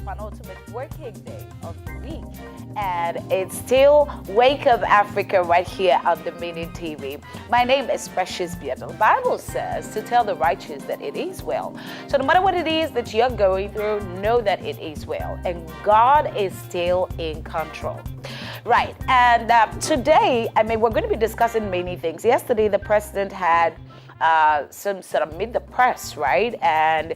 penultimate working day of the week. And it's still Wake Up Africa right here on the Mini TV. My name is Precious Beata. The Bible says to tell the righteous that it is well. So no matter what it is that you're going through, know that it is well. And God is still in control. Right. And today, we're going to be discussing many things. Yesterday, the president had some sort of meet the press, right? And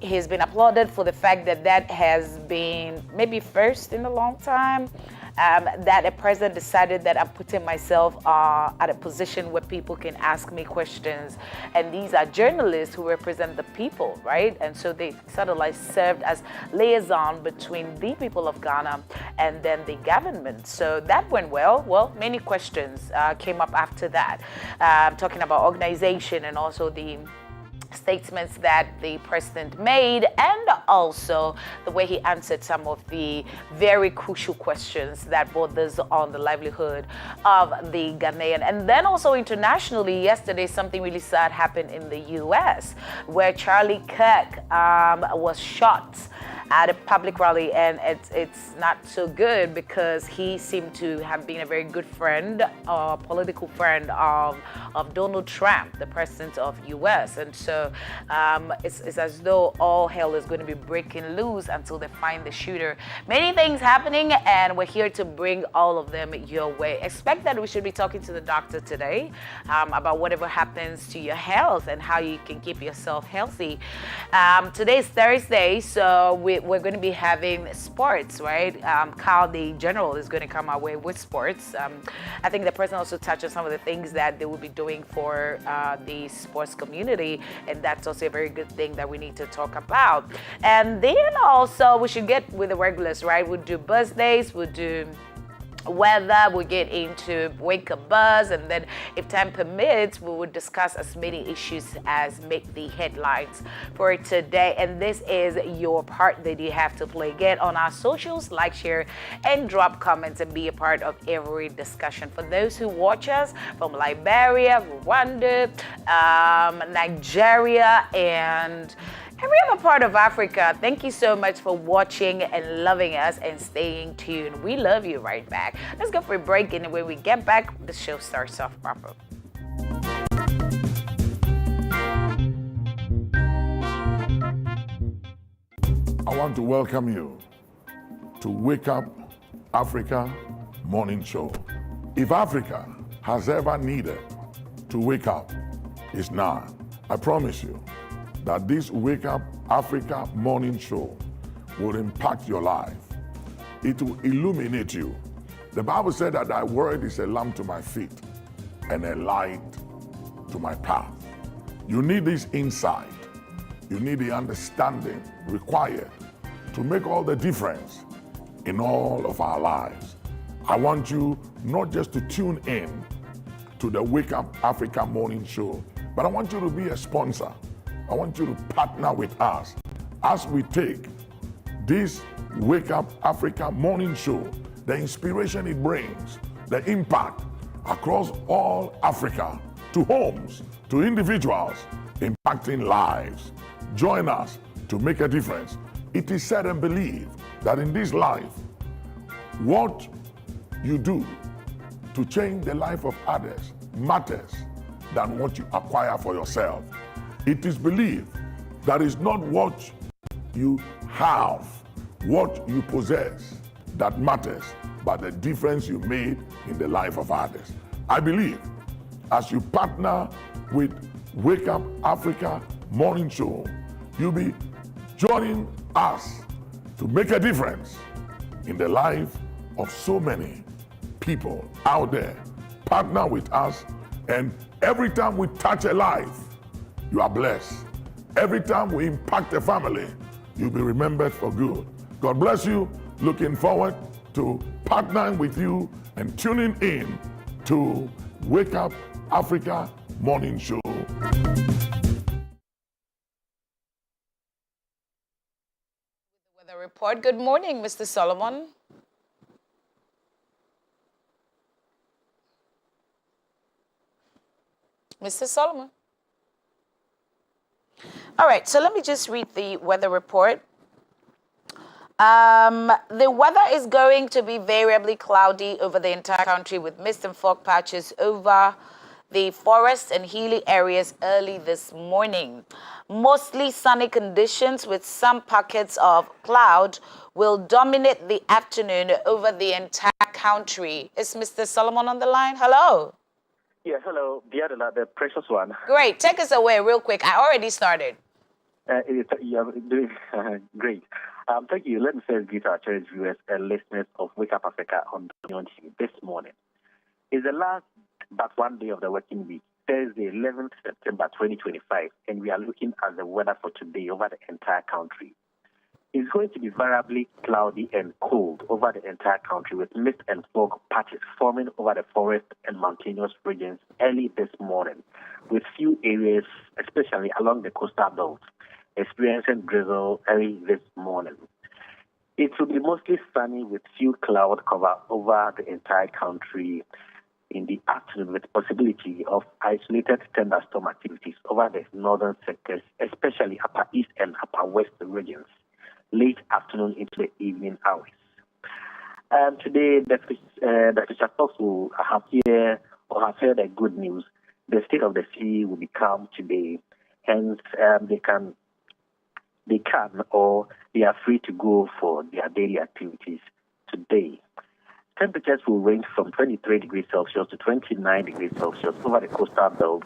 he's been applauded for the fact that has been maybe first in a long time. That a president decided that I'm putting myself at a position where people can ask me questions. And these are journalists who represent the people, right? And so they sort of like served as liaison between the people of Ghana and then the government. So that went well. Well, many questions came up after that, talking about organization and also the statements that the president made, and also the way he answered some of the very crucial questions that borders on the livelihood of the Ghanaian. And then also internationally, yesterday something really sad happened in the US, where Charlie Kirk was shot at a public rally, and it's not so good because he seemed to have been a very good friend, political friend of Donald Trump, the president of US. And so it's as though all hell is going to be breaking loose until they find the shooter. Many things happening, and we're here to bring all of them your way. Expect that we should be talking to the doctor today about whatever happens to your health and how you can keep yourself healthy. Today is Thursday, so we're going to be having sports, right? Carl, the general, is going to come our way with sports. I think the president also touched on some of the things that they will be doing for the sports community, and that's also a very good thing that we need to talk about. And then also we should get with the regulars, right? We'll do birthdays, we'll do weather, we'll get into Wake Up Buzz, and then if time permits, we will discuss as many issues as make the headlines for today. And this is your part that you have to play. Get on our socials, like, share, and drop comments and be a part of every discussion. For those who watch us from Liberia, Rwanda, Nigeria, and every other part of Africa, thank you so much for watching and loving us and staying tuned. We love you right back. Let's go for a break, and when we get back, the show starts off proper. I want to welcome you to Wake Up Africa Morning Show. If Africa has ever needed to wake up, it's now. I promise you that this Wake Up Africa Morning Show will impact your life. It will illuminate you. The Bible said that thy word is a lamp to my feet and a light to my path. You need this insight. You need the understanding required to make all the difference in all of our lives. I want you not just to tune in to the Wake Up Africa Morning Show, but I want you to be a sponsor. I want you to partner with us as we take this Wake Up Africa Morning Show, the inspiration it brings, the impact across all Africa, to homes, to individuals, impacting lives. Join us to make a difference. It is said and believed that in this life, what you do to change the life of others matters than what you acquire for yourself. It is believed that it's not what you have, what you possess that matters, but the difference you made in the life of others. I believe as you partner with Wake Up Africa Morning Show, you'll be joining us to make a difference in the life of so many people out there. Partner with us, and every time we touch a life, you are blessed. Every time we impact a family, you'll be remembered for good. God bless you. Looking forward to partnering with you and tuning in to Wake Up Africa Morning Show. Weather report. Good morning, Mr. Solomon. Mr. Solomon. All right, so let me just read the weather report. The weather is going to be variably cloudy over the entire country with mist and fog patches over the forest and hilly areas early this morning. Mostly sunny conditions with some pockets of cloud will dominate the afternoon over the entire country. Is Mr. Solomon on the line? Hello. Yeah, hello, Biadela, the precious one. Great. Take us away real quick. I already started. You're doing great. Thank you. Let me first greet our cherished viewers and listeners of Wake Up Africa on TV this morning. It's the last but one day of the working week, Thursday, 11th September 2025, and we are looking at the weather for today over the entire country. It's going to be variably cloudy and cold over the entire country with mist and fog patches forming over the forest and mountainous regions early this morning, with few areas, especially along the coastal belt, experiencing drizzle early this morning. It will be mostly sunny with few cloud cover over the entire country in the afternoon with possibility of isolated thunderstorm activities over the northern sectors, especially upper east and upper west regions, late afternoon into the evening hours. Today, the fisher folks will have heard the good news. The state of the sea will be calm today, hence they can or they are free to go for their daily activities today. Temperatures will range from 23 degrees Celsius to 29 degrees Celsius over the coastal belt,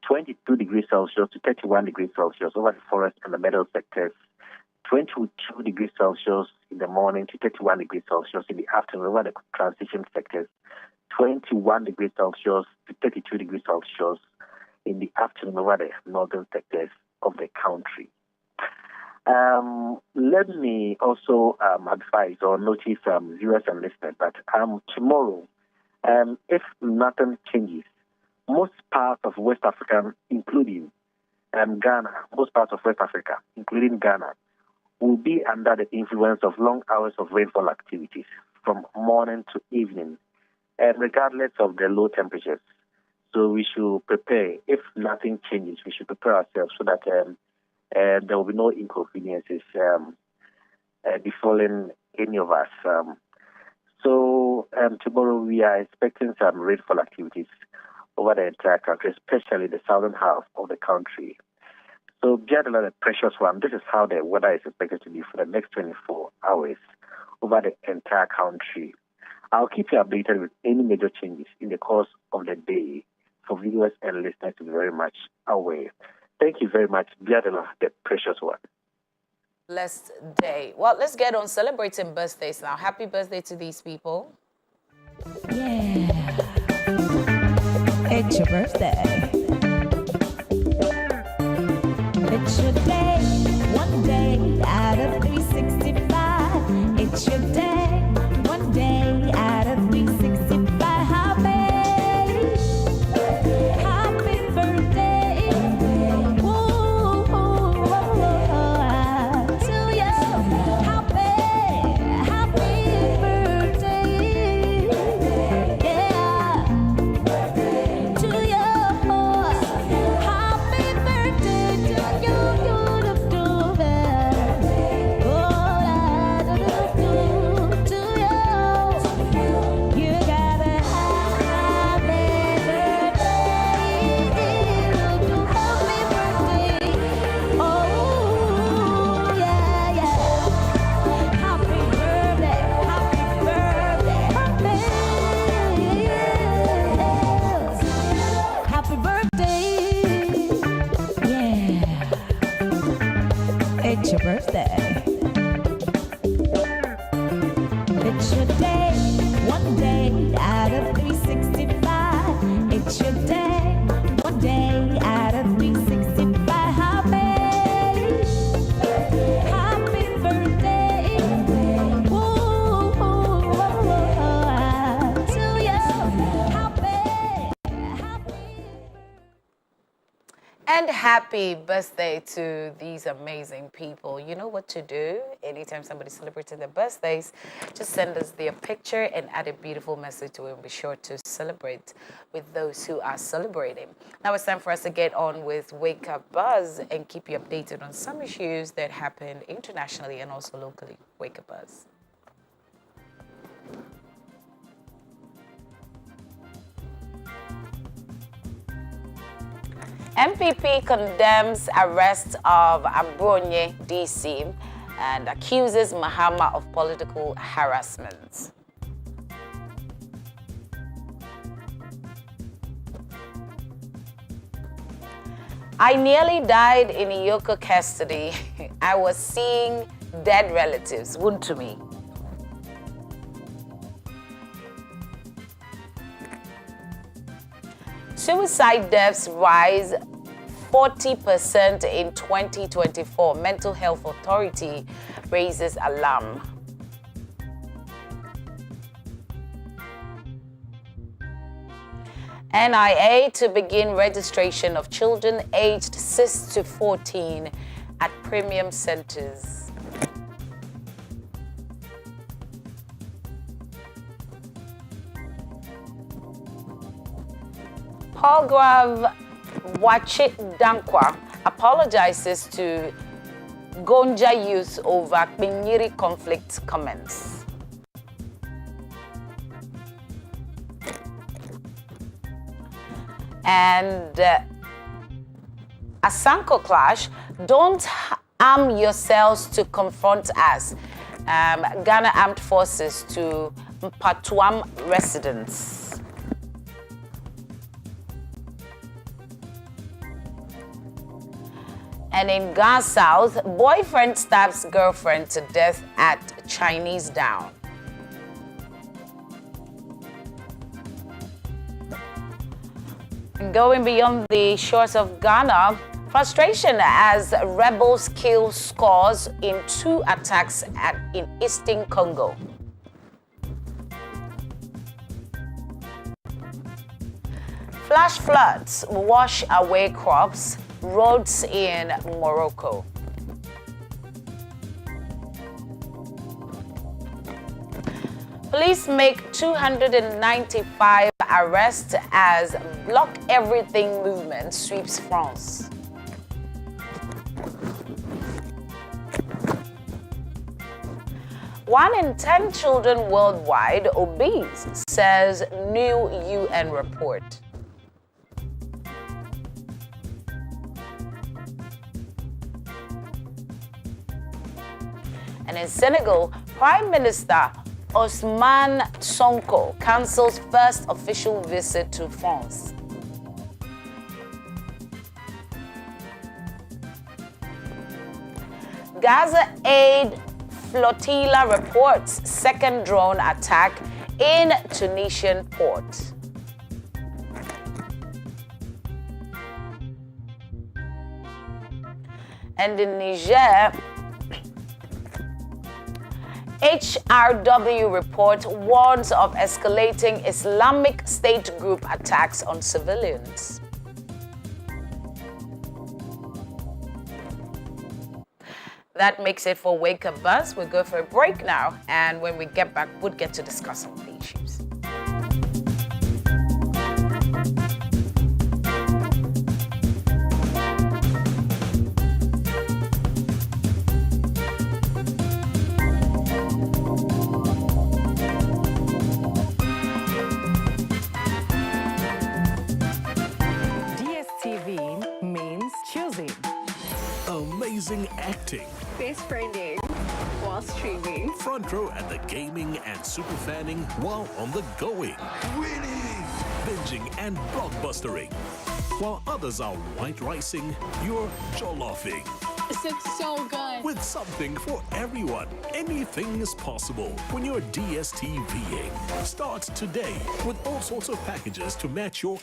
22 degrees Celsius to 31 degrees Celsius over the forest and the middle sectors, 22 degrees Celsius in the morning to 31 degrees Celsius in the afternoon over the transition sectors, 21 degrees Celsius to 32 degrees Celsius in the afternoon over the northern sectors of the country. Let me also advise or notice viewers and listeners that tomorrow, if nothing changes, most parts of West Africa, including Ghana, will be under the influence of long hours of rainfall activities from morning to evening, regardless of the low temperatures. So we should prepare. If nothing changes, we should prepare ourselves so that there will be no inconveniences befalling any of us. So tomorrow we are expecting some rainfall activities over the entire country, especially the southern half of the country. So, Biadela, the precious one, this is how the weather is expected to be for the next 24 hours over the entire country. I'll keep you updated with any major changes in the course of the day for viewers and listeners to be very much aware. Thank you very much, Biadela, the precious one. Blessed day. Well, let's get on celebrating birthdays now. Happy birthday to these people. Yeah. It's your birthday. It's your day. One day out of 365. It's your day. One day out of 365. Happy birthday. Woo, to you. Happy birthday. Yeah. To you. Happy birthday to you. To you. You got a happy birthday. Happy birthday. Oh, yeah, yeah. Happy birthday. Happy birthday. Happy birthday. Yeah. It's your birthday. It's your day. One day out of 365. It's your day. One day out of 365. Happy birthday. Woo, to you. Happy. And happy birthday to these amazing people. You know what to do. Anytime somebody's celebrating their birthdays, just send us their picture and add a beautiful message to it. Be sure to celebrate with those who are celebrating. Now it's time for us to get on with Wake Up Buzz and keep you updated on some issues that happened internationally and also locally. Wake Up Buzz. MPP condemns arrest of Abronye DC and accuses Mahama of political harassment. I nearly died in Iyoko custody. I was seeing dead relatives. Wound to me. Suicide deaths rise 40% in 2024. Mental Health Authority raises alarm. NIA to begin registration of children aged 6 to 14 at premium centers. Palgrav Wachit Dankwa apologizes to Gonja youth over Kpinyiri conflict comments. And Asanko clash, don't arm yourselves to confront us. Ghana Armed Forces to Mpatuam residents. And in Ghana South, boyfriend stabs girlfriend to death at Chinese Down. And going beyond the shores of Ghana, frustration as rebels kill scores in 2 attacks in eastern Congo. Flash floods wash away crops, roads in Morocco. Police make 295 arrests as Block Everything movement sweeps France. One in 10 children worldwide obese, says new UN report. And in Senegal, Prime Minister Ousmane Sonko cancels first official visit to France. Gaza aid flotilla reports second drone attack in Tunisian port. And in Niger, HRW report warns of escalating Islamic State group attacks on civilians. That makes it for Wake Up Buzz. We'll go for a break now, and when we get back, we'll get to discuss all the issues. DStv means choosing. Amazing acting. Face friending while streaming. Front row at the gaming and super fanning while on the going. Winning! Binging and blockbustering. While others are white ricing, you're jolloffing. This looks so good. With something for everyone. Anything is possible when you're DSTVing. Start today with all sorts of packages to match your...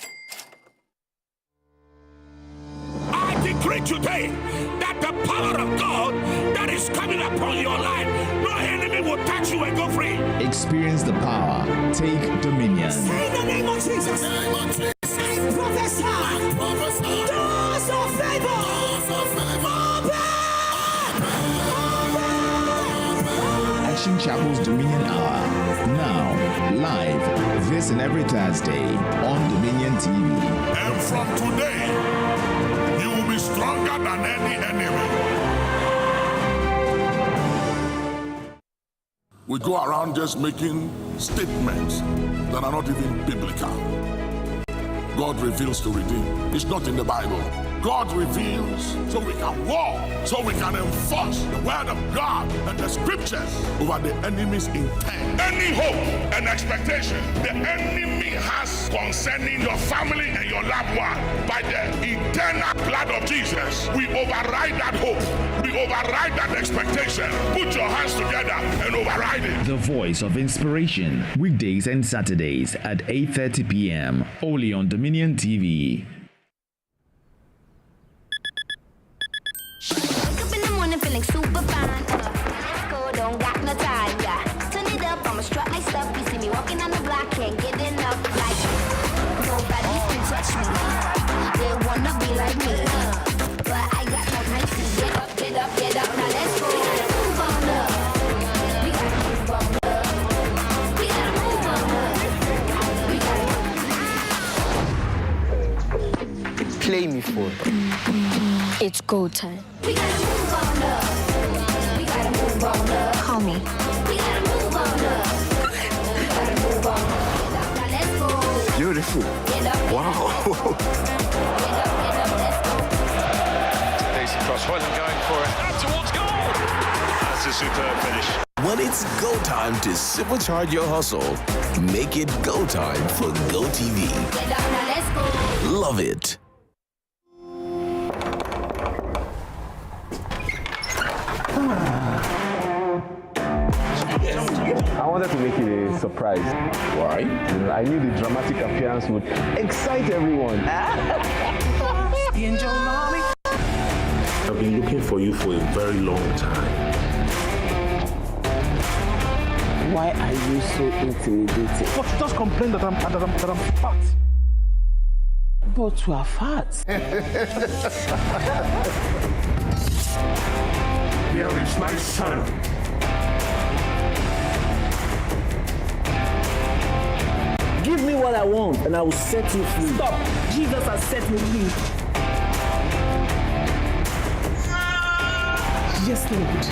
I decree today that the power of God that is coming upon your life, no enemy will touch you and go free. Experience the power. Take dominion. In the name of Jesus. I prophesy. Doors of Restoration Chapel's Dominion Hour. Now, live this and every Thursday on Dominion TV. And from today, you will be stronger than any enemy. We go around just making statements that are not even biblical. God reveals to redeem. It's not in the Bible. God reveals so we can walk, so we can enforce the word of God and the scriptures over the enemy's intent. Any hope and expectation the enemy has concerning your family and your loved one, by the eternal blood of Jesus, we override that hope. We override that expectation. Put your hands together and override it. The Voice of Inspiration, weekdays and Saturdays at 8:30 p.m. only on Dominion TV. Wake up in the morning feeling super fine. Go, don't got no time, yeah. Turn it up, I'ma strut my stuff. You see me walking on the block, can't get enough. Like, nobody can touch me. They wanna be like me, but I got no time to get up, get up, get up. Now let's go. We gotta move on up. We gotta move on up. We gotta move on up. We gotta. Play me for it. It's go time. We gotta move on up. We gotta move on up. Call me. We gotta move on up. We gotta move on up. Now let's go. Beautiful. Get up. Wow. Get up, let's go. Decent cross, Hoyland going for it. Up towards goal. That's a superb finish. When it's go time to supercharge your hustle, make it go time for GOtv. Get up, now let's go. Love it. I wanted to make it a surprise. Why? I knew the dramatic appearance would excite everyone. I've been looking for you for a very long time. Why are you so intimidated? But just complain that I'm fat. But you are fat. Here is my son. Give me what I want and I will set you free. Stop! Jesus has set me free. Yes, Lord.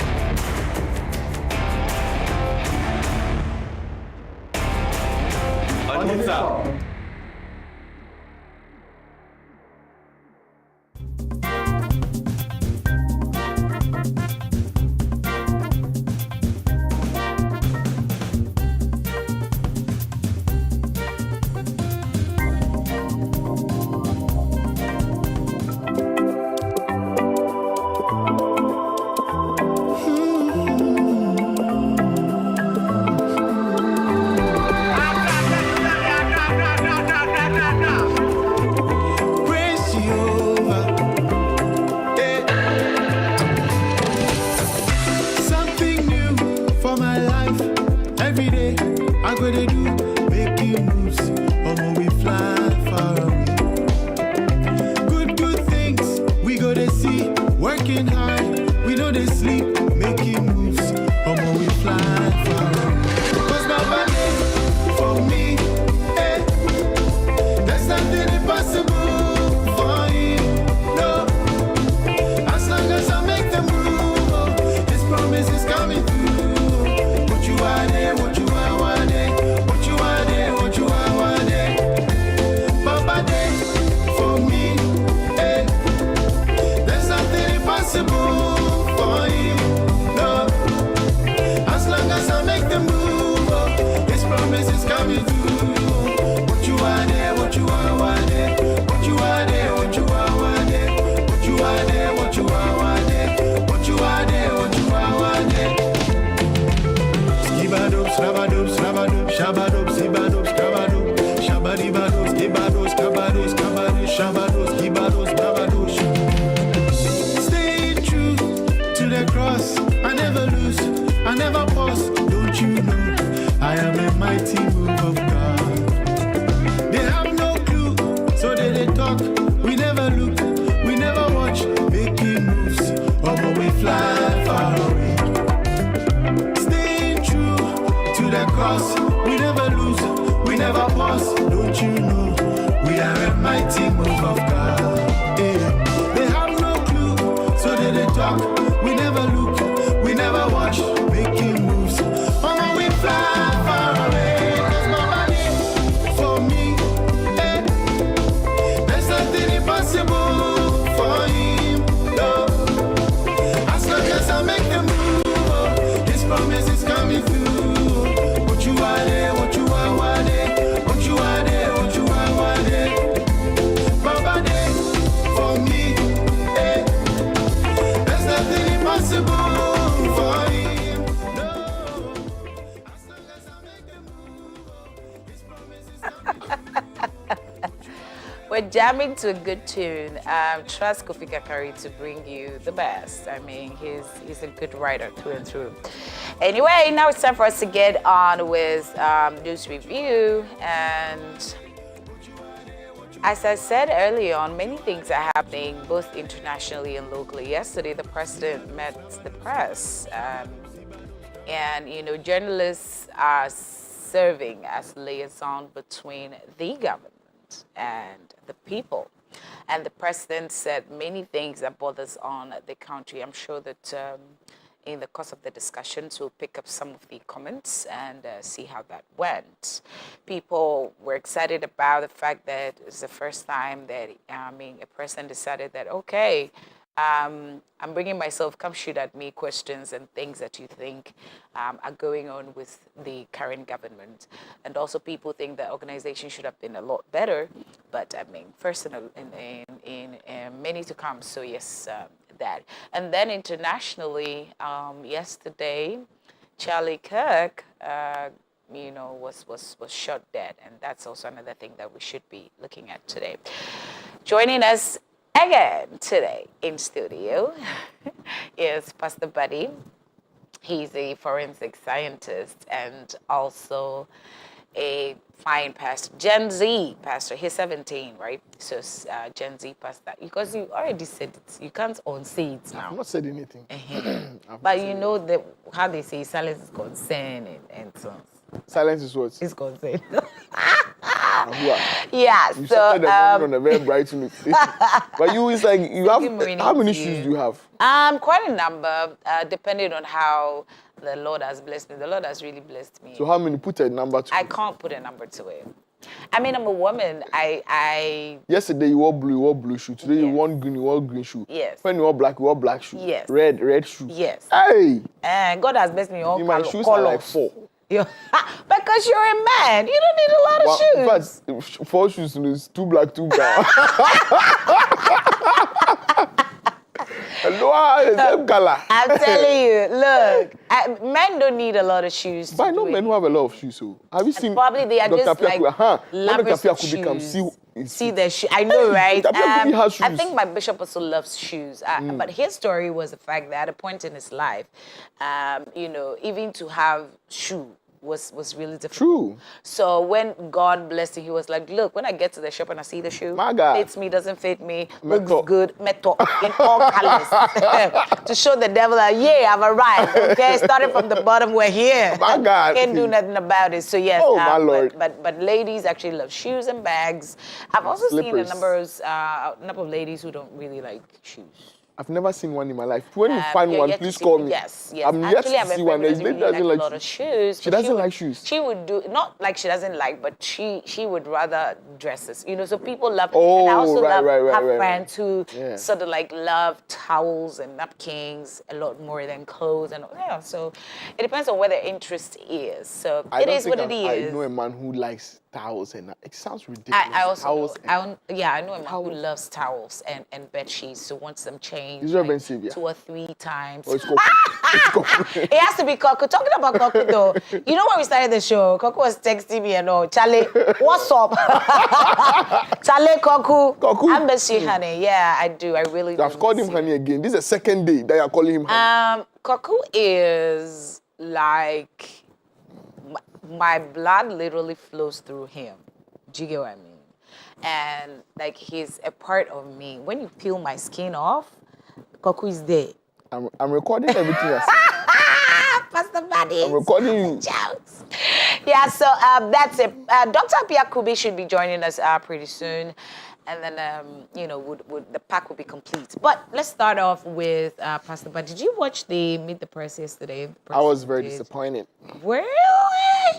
Staying pause, we never lose, we never pause. Don't you know we are a mighty move of God? Yeah. They have no clue, so they talk. We never look, we never watch, making moves. Oh, we fly far away. That's my money for me. Eh. There's nothing impossible for him. No. As long as I make the move, his promise is coming through. What you are there, what you are, what there, what you are there, what you are, what there. Baba there for me. Eh. There's nothing impossible for him. No. As long as I make the move, his promise is coming. We're jamming to a good tune. Trust Kofi Kakari to bring you the best. I mean, he's a good writer through and through. Anyway, now it's time for us to get on with news review. And as I said earlier on, many things are happening both internationally and locally. Yesterday, the president met the press. And, you know, journalists are serving as liaison between the government and the people. And the president said many things that bothers on the country. I'm sure that in the course of the discussions, we'll pick up some of the comments and see how that went. People were excited about the fact that it's the first time that, a president decided that, okay, I'm bringing myself, come shoot at me questions and things that you think are going on with the current government. And also people think the organization should have been a lot better, but first in many to come. So yes, that. And then internationally, yesterday, Charlie Kirk, was shot dead. And that's also another thing that we should be looking at today. Joining us again today in studio is Pastor Buddy. He's a forensic scientist and also a fine pastor, Gen Z pastor. He's 17, right? So Gen Z pastor. Because you already said it, you can't unsay it now. I've not said anything. But you know how they say silence is consent and so on. Silence is what? It's consent. Yeah. You started on a very bright note. But it's like you have how many shoes do you have? Quite a number, depending on how the Lord has blessed me. The Lord has really blessed me. So how many? Put a number to it. I can't put a number to it. I'm a woman. I Yesterday you wore blue shoe. Today you wore green, you wore green shoe. Yes. When you wore black shoe. Yes. Red shoe. Yes. Hey. And God has blessed me all my shoes are like 4. Because you're a man, you don't need a lot of shoes. In fact, 4 shoes is 2 black, 2 brown. Same color. I'm telling you, look, men don't need a lot of shoes. But I know men who have a lot of shoes. So have you seen? Probably they are Dr. just Piaku, like lovers of shoes. See the shoe. I know, right? Has shoes. I think my bishop also loves shoes. But his story was the fact that at a point in his life, even to have shoe was really difficult. True. So when God blessed him, he was like, look, when I get to the shop and I see the shoe, fits me, doesn't fit me, looks good, metal in all colors. To show the devil that, I've arrived. Okay, starting from the bottom, we're here. My God. Can't do nothing about it. So yes, my Lord. But ladies actually love shoes and bags. I've also seen a number of ladies who don't really like shoes. I've never seen one in my life. When you find one, please call me. Yes. I'm yet to see one. She doesn't like a lot of shoes. She doesn't like shoes. She would do, not like she doesn't like, but she would rather dresses. So people love, and I also have friends who sort of like love towels and napkins a lot more than clothes. And so it depends on where their interest is. So it is what it is. I know a man who likes towels and it sounds ridiculous. I also know a man who loves towels and bed sheets, who wants them changed 2 or 3 times. Oh, it's Koku. It has to be Koku. Talking about Koku though, you know when we started the show, Koku was texting me and all, Charlie, what's up? Charlie, Koku. Embassy honey. Yeah, I do. I really do. I've called him honey again. This is the second day that you're calling him honey. Koku is like my blood literally flows through him. Do you get what I mean? And like he's a part of me. When you peel my skin off, Koku is there. I'm recording everything. Pastor Buddy. I'm recording you. Yeah, so that's it. Dr. Pia Kubi should be joining us pretty soon. And then, the pack will be complete. But let's start off with Pastor. But did you watch the Meet the Press yesterday? I was very disappointed. Really?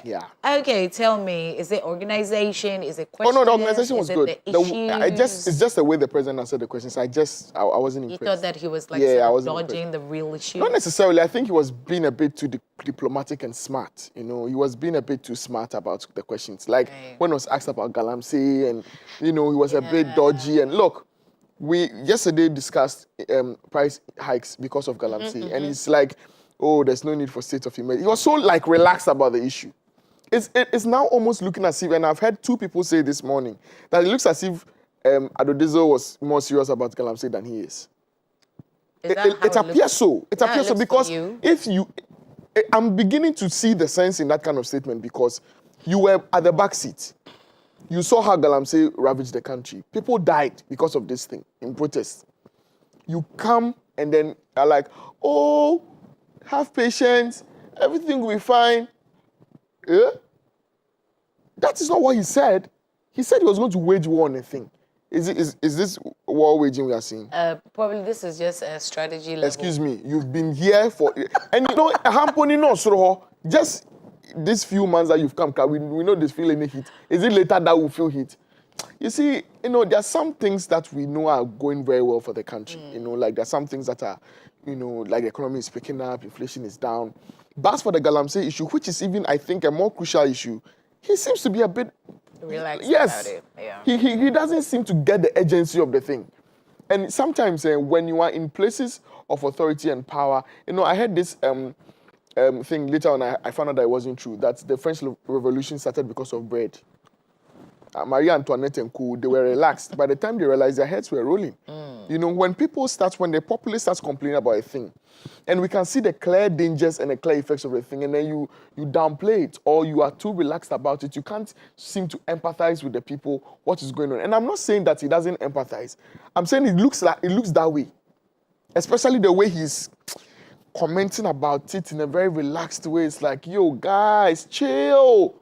Yeah. Okay, tell me, is it organization? Is it questions? Oh no, the organization was good. It's just the way the president answered the questions. I wasn't impressed. You thought that he was dodging the real issue? Not necessarily. I think he was being a bit too diplomatic and smart. He was being a bit too smart about the questions. Like when I was asked about Galamsey, and he was a bit dodgy. And look, we yesterday discussed price hikes because of Galamsey, and he's like, "Oh, there's no need for state of emergency." He was so relaxed about the issue. It's now almost looking as if, and I've heard two people say this morning, that it looks as if Adodizo was more serious about Galamsey than he is. It appears so. It appears so because I'm beginning to see the sense in that kind of statement because you were at the back seat. You saw how Galamsey ravaged the country. People died because of this thing in protest. You come and then are like, oh, have patience, everything will be fine. Yeah? That is not what he said. He said he was going to wage war on a thing. Is this war waging we are seeing? Probably this is just a strategy level. Excuse me, you've been here for... And just these few months that you've come, we know this feel any heat. Is it later that we'll feel heat? You see, there are some things that we know are going very well for the country. Like there are some things that are, like the economy is picking up, inflation is down. But as for the Galamsey issue, which is even, I think, a more crucial issue, he seems to be a bit relaxed about it. Yeah. He doesn't seem to get the urgency of the thing. And sometimes when you are in places of authority and power, I heard this thing later on, I found out that it wasn't true, that the French Revolution started because of bread. Marie Antoinette and Co, they were relaxed. By the time they realized their heads were rolling. When the populace starts complaining about a thing, and we can see the clear dangers and the clear effects of the thing, and then you downplay it, or you are too relaxed about it, you can't seem to empathize with the people, what is going on. And I'm not saying that he doesn't empathize. I'm saying it looks that way. Especially the way he's commenting about it in a very relaxed way. It's like, yo, guys, chill.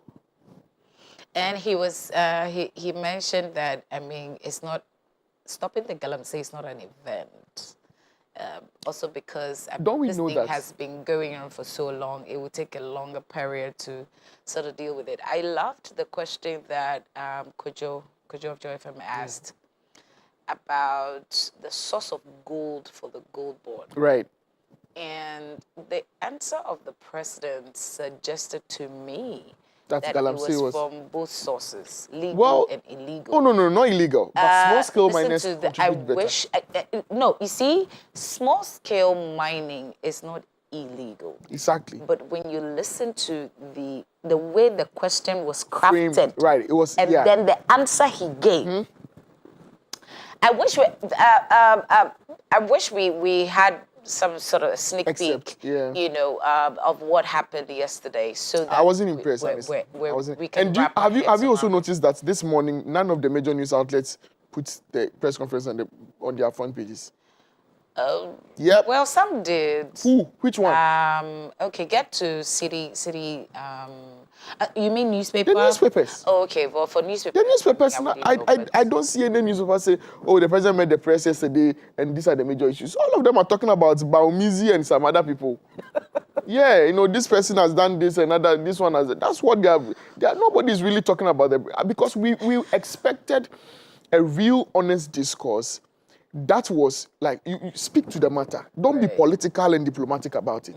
And he was he mentioned that, it's not stopping the Galamsey is not an event. Also because this thing has been going on for so long, it would take a longer period to sort of deal with it. I loved the question that Kojo of Joy FM asked about the source of gold for the gold board. Right. And the answer of the president suggested to me that Galamsey was from both sources, legal and illegal. Oh, no, not illegal. But small-scale miners no, you see, small-scale mining is not illegal. Exactly. But when you listen to the way the question was crafted, right, it was, and then the answer he gave, I wish we had some sort of sneak peek, of what happened yesterday. So that I wasn't impressed. We can have you also noticed that this morning none of the major news outlets put the press conference on their front pages? Yep. Well, some did. Who? Which one? Okay, get to city. You mean newspaper? The newspapers. Oh, okay. Well, for newspapers. The newspapers. I don't see any newspaper say, oh, the president met the press yesterday, and these are the major issues. All of them are talking about Baumizi and some other people. Yeah, this person has done this, and this one has. That's what they have. Nobody's really talking about them because we expected a real, honest discourse. That was like you speak to the matter. Don't be political and diplomatic about it.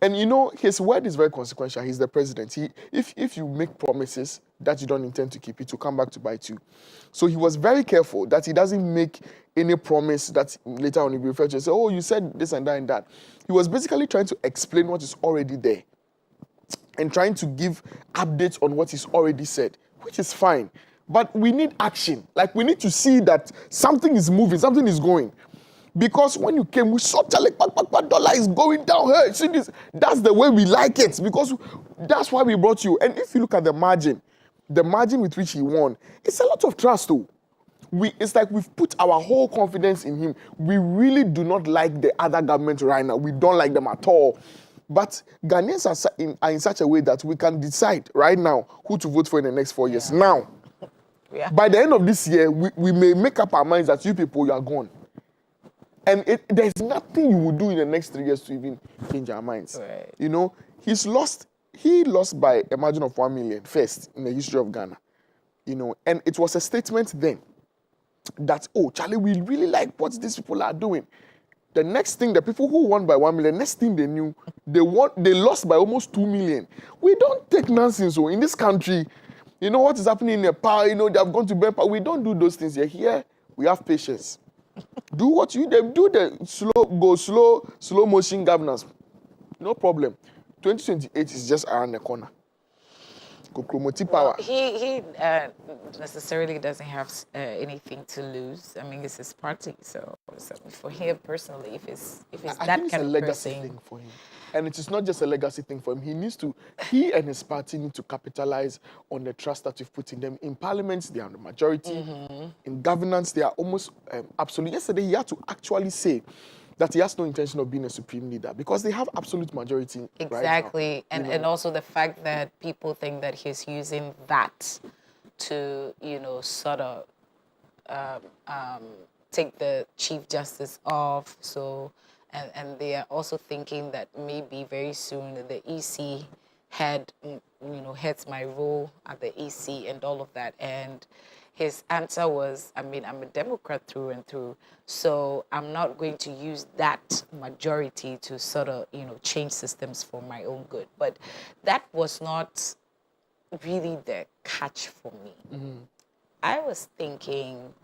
And his word is very consequential. He's the president. If you make promises that you don't intend to keep, it will come back to bite you. So he was very careful that he doesn't make any promise that later on he'll be referred to and say, oh, you said this and that and that. He was basically trying to explain what is already there and trying to give updates on what is already said, which is fine. But we need action. Like, we need to see that something is moving, something is going. Because when you came, we saw dollar is going down. Hey, see this? That's the way we like it. Because that's why we brought you. And if you look at the margin with which he won, it's a lot of trust too. It's like we've put our whole confidence in him. We really do not like the other government right now. We don't like them at all. But Ghanaians are in such a way that we can decide right now who to vote for in the next 4 years. Now, by the end of this year, we may make up our minds that you people, you are gone. And there's nothing you will do in the next 3 years to even change our minds. Right. You know, he lost by a margin of 1 million first in the history of Ghana. You know, and it was a statement then that, oh, Charlie, we really like what these people are doing. The next thing, the people who won by 1 million, next thing they knew, they lost by almost 2 million. We don't take nonsense. So in this country, you know what is happening in Nepal, you know, they have gone to Nepal. We don't do those things here. Here, we have patience. Do what you do the slow motion governance. No problem. 2028 is just around the corner. Power. He necessarily doesn't have anything to lose. I mean, it's his party, so for him personally, if it's that kind of legacy thing for him, and it is not just a legacy thing for him. He and his party need to capitalize on the trust that you've put in them. In parliament, they are the majority. Mm-hmm. In governance, they are almost absolute. Yesterday, he had to actually say that he has no intention of being a supreme leader because they have absolute majority. Exactly, right now. And also the fact that people think that he's using that to, sort of take the Chief Justice off. So, and they are also thinking that maybe very soon the EC heads my role at the EC and all of that. And his answer was, I mean, I'm a Democrat through and through, so I'm not going to use that majority to sort of, change systems for my own good. But that was not really the catch for me. Mm-hmm. I was thinking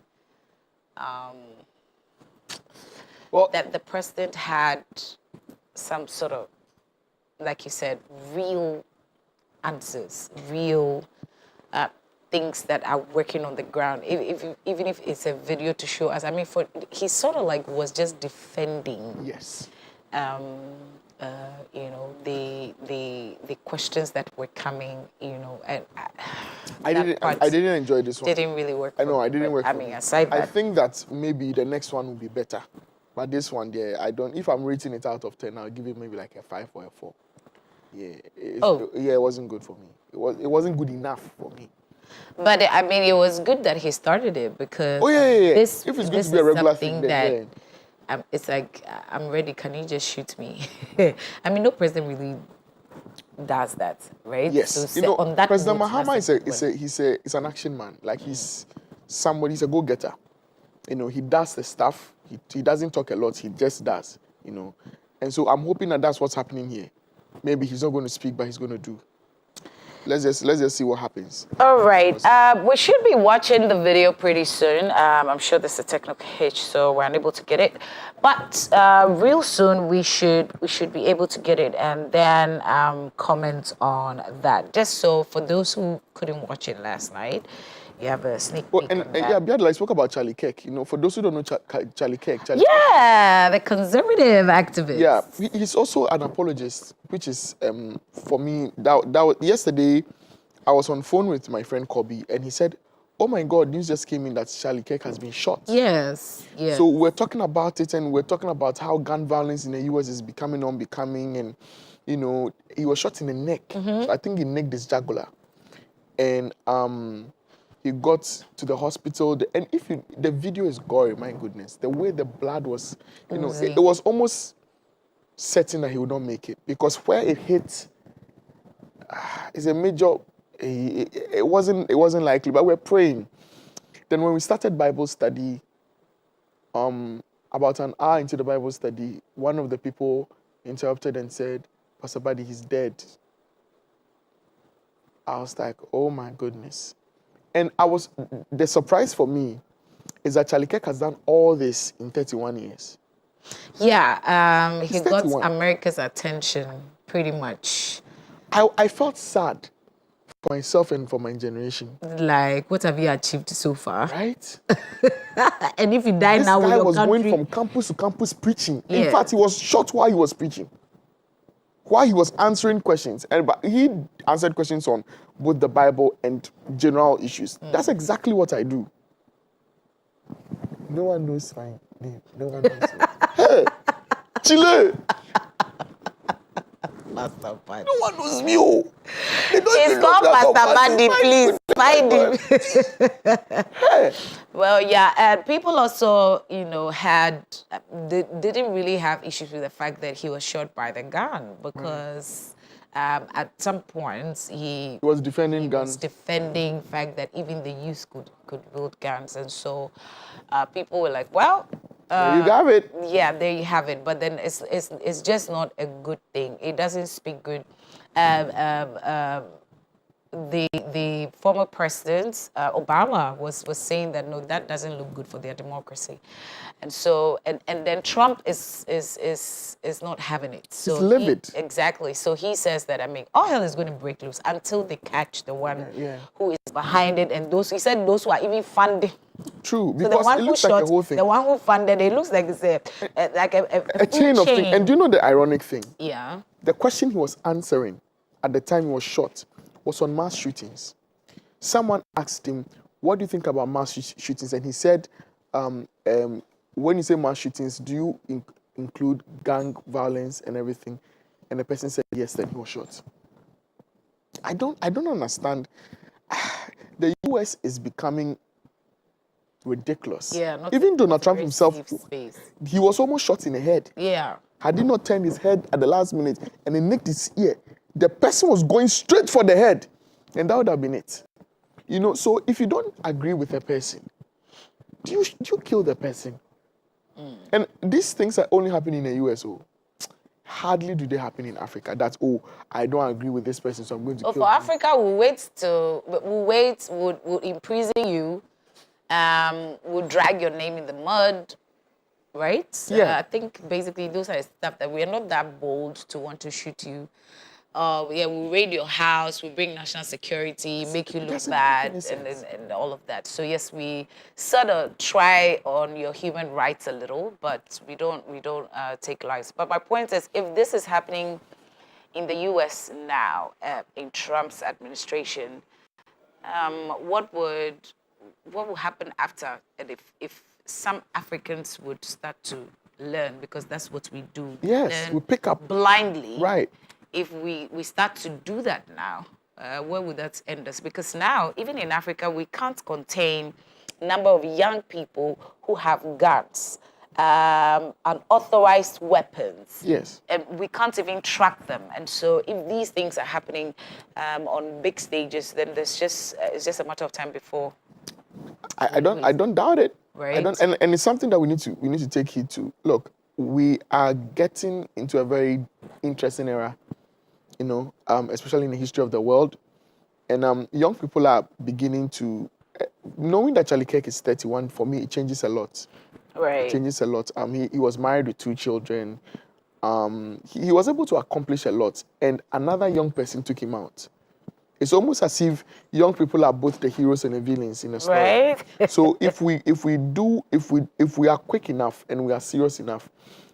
that the president had some sort of, like you said, real answers, real things that are working on the ground, even if it's a video to show us. I mean, he sort of like was just defending. Yes. The questions that were coming. And I didn't enjoy this one. Didn't really work. I know I didn't work. I mean, aside that, I think that maybe the next one will be better, but this one, I don't. If I'm rating it out of 10, I'll give it maybe like a 5 or a 4. Yeah. It wasn't good for me. It wasn't good enough for me. But I mean, it was good that he started it because if it's going to be a regular thing, then it's like, I'm ready. Can you just shoot me? I mean, no president really does that, right? Yes. So on that President Mahama he's an action man. Like he's a go-getter. He does the stuff. He doesn't talk a lot. He just does. And so I'm hoping that that's what's happening here. Maybe he's not going to speak, but he's going to do. Let's just see what happens. All right. We should be watching the video pretty soon. I'm sure there's a technical hitch, so we're unable to get it. But real soon, we should be able to get it and then comment on that. Just so for those who couldn't watch it last night, you have a sneak peek. Biadla, I spoke about Charlie Kirk. For those who don't know Charlie Kirk. The conservative activist. Yeah, he's also an apologist, which is, for me, yesterday, I was on phone with my friend Kobe, and he said, oh my God, news just came in that Charlie Kirk has been shot. Yes. So we're talking about it, and we're talking about how gun violence in the U.S. is becoming unbecoming, and, he was shot in the neck. Mm-hmm. So I think he necked his jugular. And, he got to the hospital, and the video is gory, my goodness. The way the blood was, it was almost certain that he would not make it because where it hit is a major. It wasn't likely, but we're praying. Then when we started Bible study, about an hour into the Bible study, one of the people interrupted and said, "Pastor Buddy, he's dead." I was like, "Oh my goodness." And the surprise for me is that Charlie Kirk has done all this in 31 years. Yeah, he got America's attention pretty much. I felt sad for myself and for my generation. Like, what have you achieved so far? Right? And if you die now with your country... This guy was going from campus to campus preaching. Yeah. In fact, he was shot while he was preaching. While he was answering questions. But he answered questions on both the Bible and general issues. That's exactly what I do. No one knows my name. No one knows me. Hey! Chile! No one knows me. Oh. They don't It's even know called that Pastor Mandy, please. Find him. Hey. Well, yeah, and people also, didn't really have issues with the fact that he was shot by the gun because at some points he was defending guns. Was defending the fact that even the youth could wield guns, and so people were like, well. There you have it. Yeah, there you have it. But then it's just not a good thing. It doesn't speak good. The former president Obama was saying that no, that doesn't look good for their democracy, and so and then Trump is not having it. So it's livid. Exactly. So he says that all hell is going to break loose until they catch the one who is behind it, and he said those who are even funding. True, So because it looks like a whole thing. The one who funded it looks like it's a chain of things. And do you know the ironic thing? Yeah. The question he was answering at the time he was shot was on mass shootings. Someone asked him, what do you think about mass shootings? And he said, when you say mass shootings, do you include gang violence and everything? And the person said yes, then he was shot. I don't understand. The US is becoming ridiculous. Yeah, even Donald Trump himself, he was almost shot in the head. Yeah. Had he not turned his head at the last minute and he nicked his ear, the person was going straight for the head, and that would have been it. So if you don't agree with a person, do you kill the person? And these things are only happening in the US. Hardly do they happen in Africa. That's, I don't agree with this person, so I'm going to kill for Africa, we'll imprison you, we'll drag your name in the mud, right? Yeah. I think basically those are stuff that we're not that bold to want to shoot you. We'll raid your house, we'll bring national security, make you look bad, and all of that. So yes, we sort of try on your human rights a little, but we don't take lives. But my point is, if this is happening in the U.S. now, in Trump's administration, what will happen after? And if some Africans would start to learn, because that's what we do. Yes, we pick up blindly. Right. If we start to do that now, where would that end us? Because now, even in Africa, we can't contain number of young people who have guns, unauthorized weapons. Yes. And we can't even track them. And so if these things are happening on big stages, then it's just a matter of time before. I don't doubt it. Right. And it's something that we need to take heed to. Look, we are getting into a very interesting era, especially in the history of the world. And young people are beginning to, knowing that Charlie Kirk is 31, for me, it changes a lot. Right. It changes a lot. He was married with 2 children. He was able to accomplish a lot. And another young person took him out. It's almost as if young people are both the heroes and the villains in a story. Right. So if we are quick enough and we are serious enough,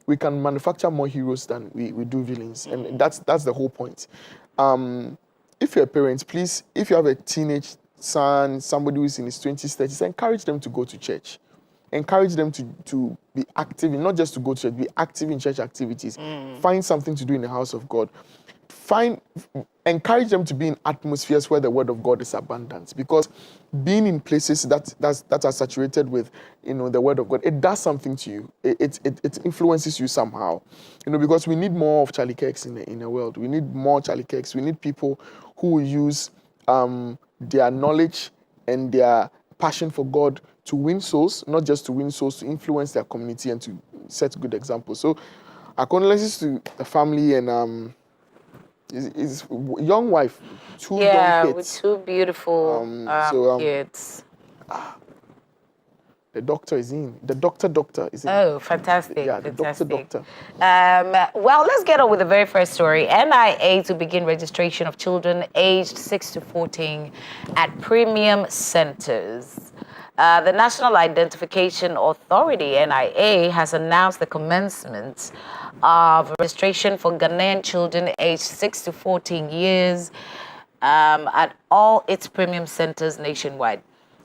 we can manufacture more heroes than we do villains. And that's the whole point. If you're a parent, please, if you have a teenage son, somebody who's in his 20s, 30s, encourage them to go to church. Encourage them to be active, not just to go to church, be active in church activities. Find something to do in the house of God. Encourage them to be in atmospheres where the word of God is abundant, because being in places that are saturated with the word of God, it does something to you. It influences you somehow, because we need more of Charlie Kirks in the world. We need more Charlie Kirks. We need people who use their knowledge and their passion for God to win souls, not just to win souls, to influence their community and to set good examples. So our condolences to the family and his young wife, 2 young kids. With 2 beautiful kids. The doctor is in. The doctor is in. Oh, fantastic. Yeah, the doctor. Well, let's get on with the very first story. NIA to begin registration of children aged 6 to 14 at premium centers. The National Identification Authority, NIA, has announced the commencement of registration for Ghanaian children aged 6 to 14 years at all its premium centers nationwide.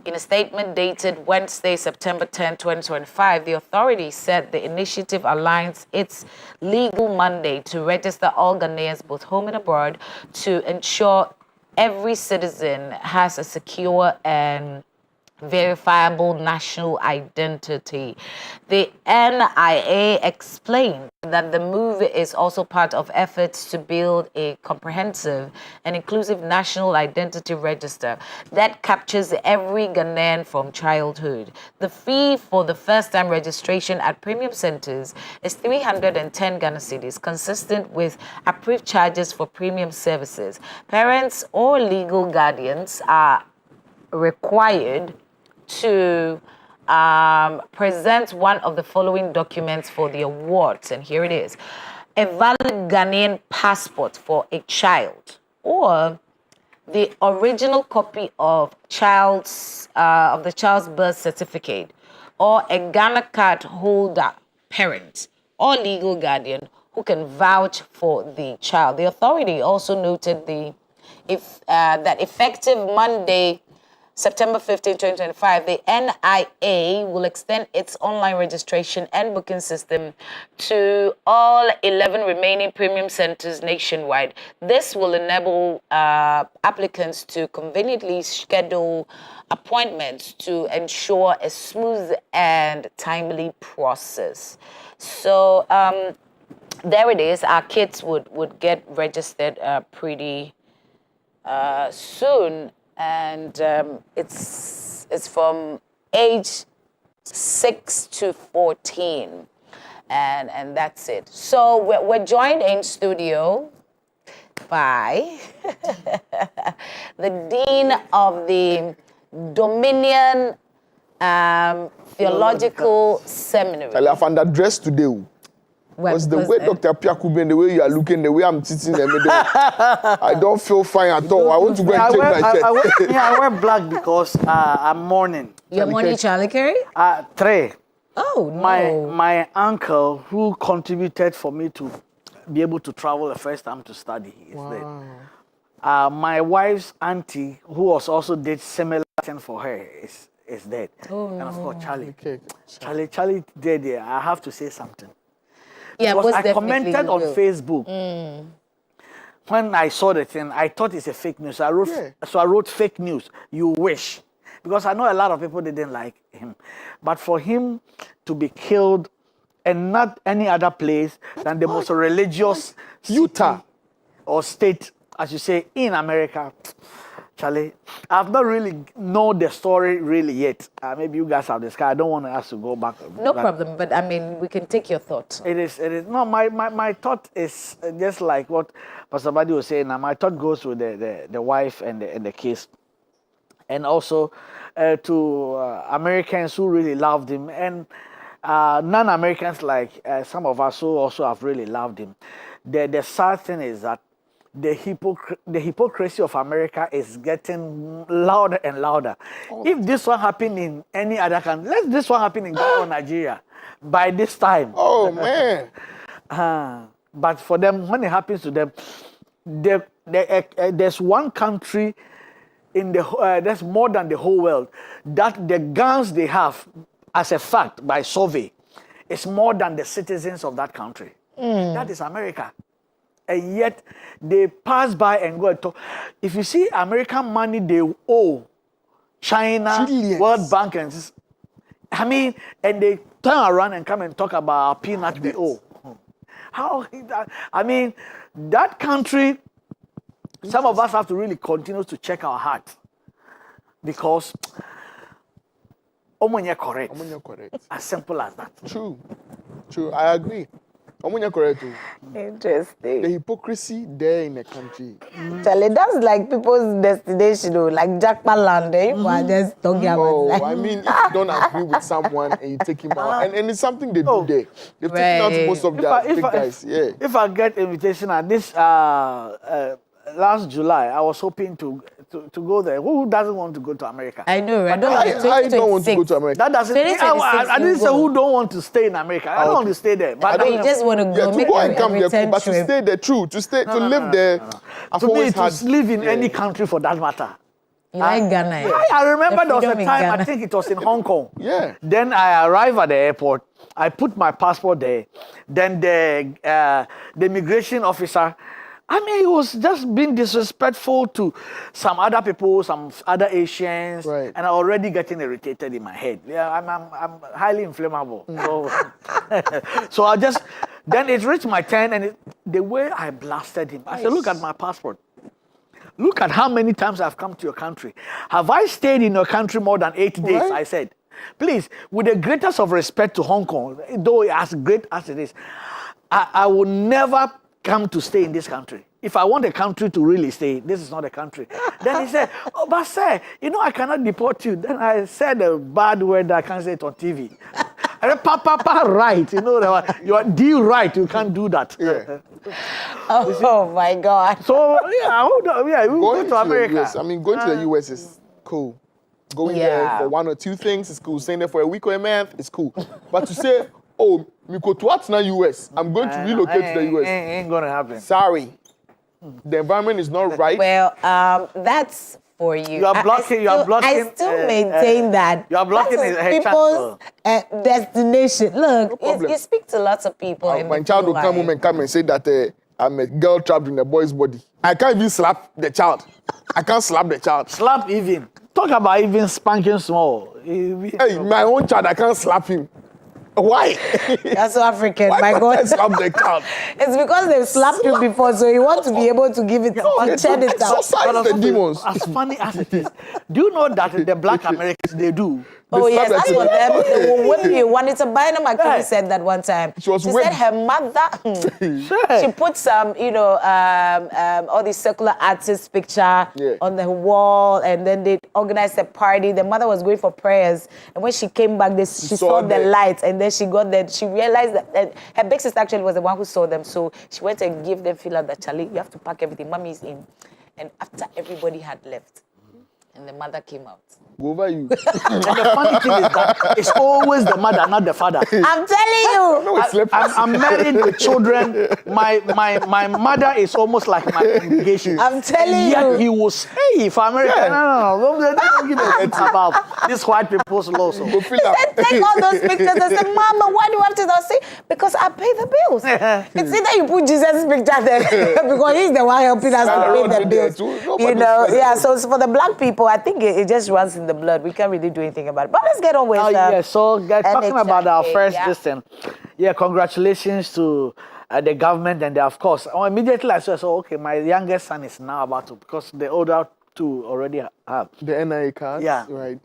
In a statement dated Wednesday, September 10, 2025, the authority said the initiative aligns its legal mandate to register all Ghanaians, both home and abroad, to ensure every citizen has a secure and verifiable national identity. The NIA explained that the move is also part of efforts to build a comprehensive and inclusive national identity register that captures every Ghanaian from childhood. The fee for the first-time registration at premium centers is 310 Ghana cedis, consistent with approved charges for premium services. Parents or legal guardians are required to present one of the following documents for the awards, and here it is: a valid Ghanaian passport for a child, or the original copy of the child's birth certificate, or a Ghana card holder parent or legal guardian who can vouch for the child. The authority also noted that effective Monday, September 15, 2025, the NIA will extend its online registration and booking system to all 11 remaining premium centers nationwide. This will enable applicants to conveniently schedule appointments to ensure a smooth and timely process. So there it is. Our kids would get registered pretty soon. And it's from age 6 to 14, and that's it. So we're joined in studio by the Dean of the Dominion Theological Seminary. I've underdressed today. Because the way Dr. Piakube, the way you are looking, the way I'm sitting in the middle, I don't feel fine at all. I want to go and change my shirt. I wear black because I'm mourning. You're mourning Charlie Carey? 3. Oh, no. My uncle, who contributed for me to be able to travel the first time to study, is dead. My wife's auntie, who was also did similar thing for her, is dead. Oh, and of course, Charlie. Okay. Charlie dead. I have to say something. Yeah, because I commented on Facebook. When I saw the thing, I thought it's a fake news. I wrote fake news. You wish. Because I know a lot of people didn't like him. But for him to be killed and not any other place than the most religious Utah or state, as you say, in America, Charlie, I've not really known the story really yet. Maybe you guys have this guy. I don't want us to go back. No problem, but I mean, we can take your thoughts. It is. No, my thought is just like what Pastor Badi was saying. Now, my thought goes with the wife and the kids, and also to Americans who really loved him, and non-Americans like some of us who also have really loved him. The sad thing is that the hypocrisy of America is getting louder and louder. If this one happened in any other country, let this one happen in Ghana or Nigeria by this time. Oh, man. But for them, when it happens to them, there's one country in there's more than the whole world that the guns they have, as a fact, by survey, is more than the citizens of that country. That is America. And yet, they pass by and go and talk. If you see American money they owe China, Trillions. World Bank, and and they turn around and come and talk about our peanut we owe. That country, some of us have to really continue to check our heart. Because, correct. As simple as that. True, I agree. Correct. Interesting. The hypocrisy there in the country. Charlie, that's like people's destination, like Jackpot Land. People are just talking about. I mean, if you don't agree with someone and you take him out, and it's something they do there. They've taken out most of their big guys. Yeah. If I get invitation at this last July, I was hoping to go there. Who doesn't want to go to America? I know, right? I don't want to go to America. That doesn't mean I didn't say who don't want to stay in America. I don't want to stay there. But you just want to go, to go and come there, but to stay there, to live there. To me, to live in any country for that matter. You like Ghana? Eh? I remember there was a time, Ghana. I think it was in Hong Kong. Yeah. Then I arrived at the airport. I put my passport there. Then the immigration officer, I mean, he was just being disrespectful to some other people, some other Asians, Right. and I already getting irritated in my head. Yeah, I'm highly inflammable. So I just, then it reached my turn, and the way I blasted him, I said, look at my passport. Look at how many times I've come to your country. Have I stayed in your country more than 8 days? Right. I said, please, with the greatest of respect to Hong Kong, though as great as it is, I will never come to stay in this country. If I want a country to really stay, this is not a country. Then he said, oh, but sir, you know I cannot deport you. Then I said a bad word that I can't say it on TV. I said, Papa, right. You know, you are due right. You can't do that. Yeah. Oh my God. So, we go to America. US, I mean, going to the US is cool. Going there for 1 or 2 things is cool. Staying there for a week or a month is cool. But to say, oh, me go to what's now US, I'm going to relocate to the US. Ain't gonna happen. Sorry. The environment is not right. Well, that's for you. You are blocking. I still maintain that. You are blocking that is his people's destination. Look, you speak to lots of people. My child will come home and come and say that I'm a girl trapped in a boy's body. I can't even slap the child. I can't slap the child. Slap even. Talk about even spanking small. Hey, my own child, I can't slap him. Why? That's so African, Why my can't God. I slap the child? It's because they've slapped you before, so you want to be able to give it, shed it out. Exercise the demons. As funny as it is, do you know that the black Americans, they do? Oh yes, that's for them. They will whip you. Juanita Bynum actually Yeah. said that one time. She said her mother, she put some, all these secular artists' picture on the wall, and then they organized a party. The mother was going for prayers, and when she came back, she saw the lights, and then she got that. She realized that her big sister actually was the one who saw them, so she went and gave them feel like that, Charlie, you have to pack everything. Mommy's in, and after everybody had left, and the mother came out. Go over you. And the funny thing is that it's always the mother, not the father. I'm telling you. No, it's I'm married with children. My mother is almost like my congregation. I'm telling Yet you. he will say, for America, no, don't give a shit about this white people's law. So. Go fill He up. said, take all those pictures and say, Mama, why do you have to? I say, because I pay the bills. It's either you put Jesus' picture there because he's the one helping us to pay the bills. You know, yeah. So it's for the black people, I think it just runs in the blood. We can't really do anything about it. But let's get on with so talking about our first yeah. distance. Yeah, congratulations to the government, and of course, immediately I said, so okay, my youngest son is now about to, because the older two already have The NIA cards? Yeah. Right.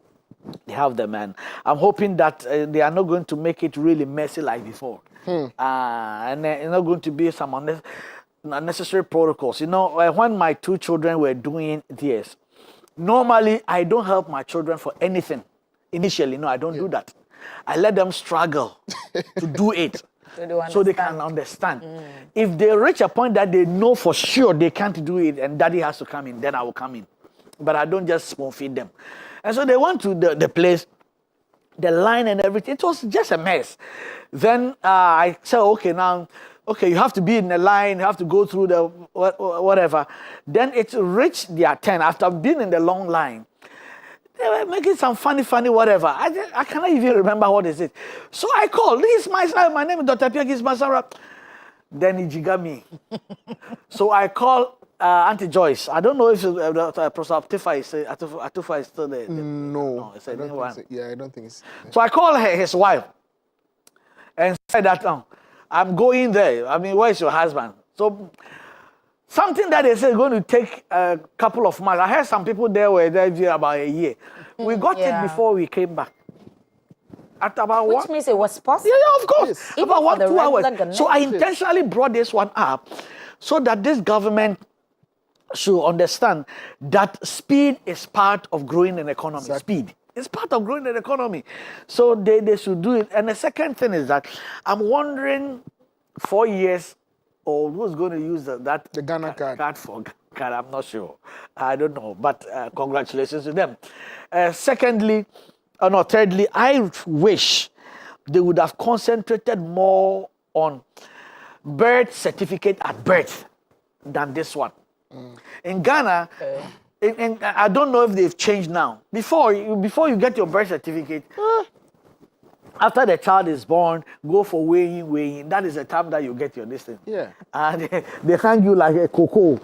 They have them, and I'm hoping that they are not going to make it really messy like before. And there's not going to be some unnecessary protocols. You know, when my 2 children were doing this, normally I don't help my children for anything. Initially, no, I don't do that. I let them struggle to do it. So they can understand. If they reach a point that they know for sure they can't do it and daddy has to come in, then I will come in. But I don't just spoon feed them. And so they went to the place, the line and everything. It was just a mess. Then I said, okay, you have to be in the line, you have to go through the whatever. Then it reached their turn. After being in the long line, they were making some funny whatever. I cannot even remember what is it. So I called. This is my son. My name is Dr. Pierre Gismasara. Then he jiggered me. So I called Auntie Joyce. I don't know if Professor Atufa is still there. No, it's a I don't new one. think so. Yeah, I don't think it's... So I called his wife and said that I'm going there. I mean, where's your husband? So something that they said is going to take a couple of months. I heard some people there were there about a year. We got it before we came back. At about Which means it was possible. Yeah, of course. Yes. About 1 2 hours. Ghanaians. So I intentionally brought this one up so that this government should understand that speed is part of growing an economy. Exactly. Speed. It's part of growing an economy. So they should do it. And the second thing is that I'm wondering 4 years old who's going to use the Ghana card. I'm not sure. I don't know. But congratulations to them. Thirdly, I wish they would have concentrated more on birth certificate at birth than this one. In Ghana, and I don't know if they've changed now. Before you get your birth certificate, after the child is born, go for weighing. That is the time that you get your distance. Yeah. And they hang you like a cocoa.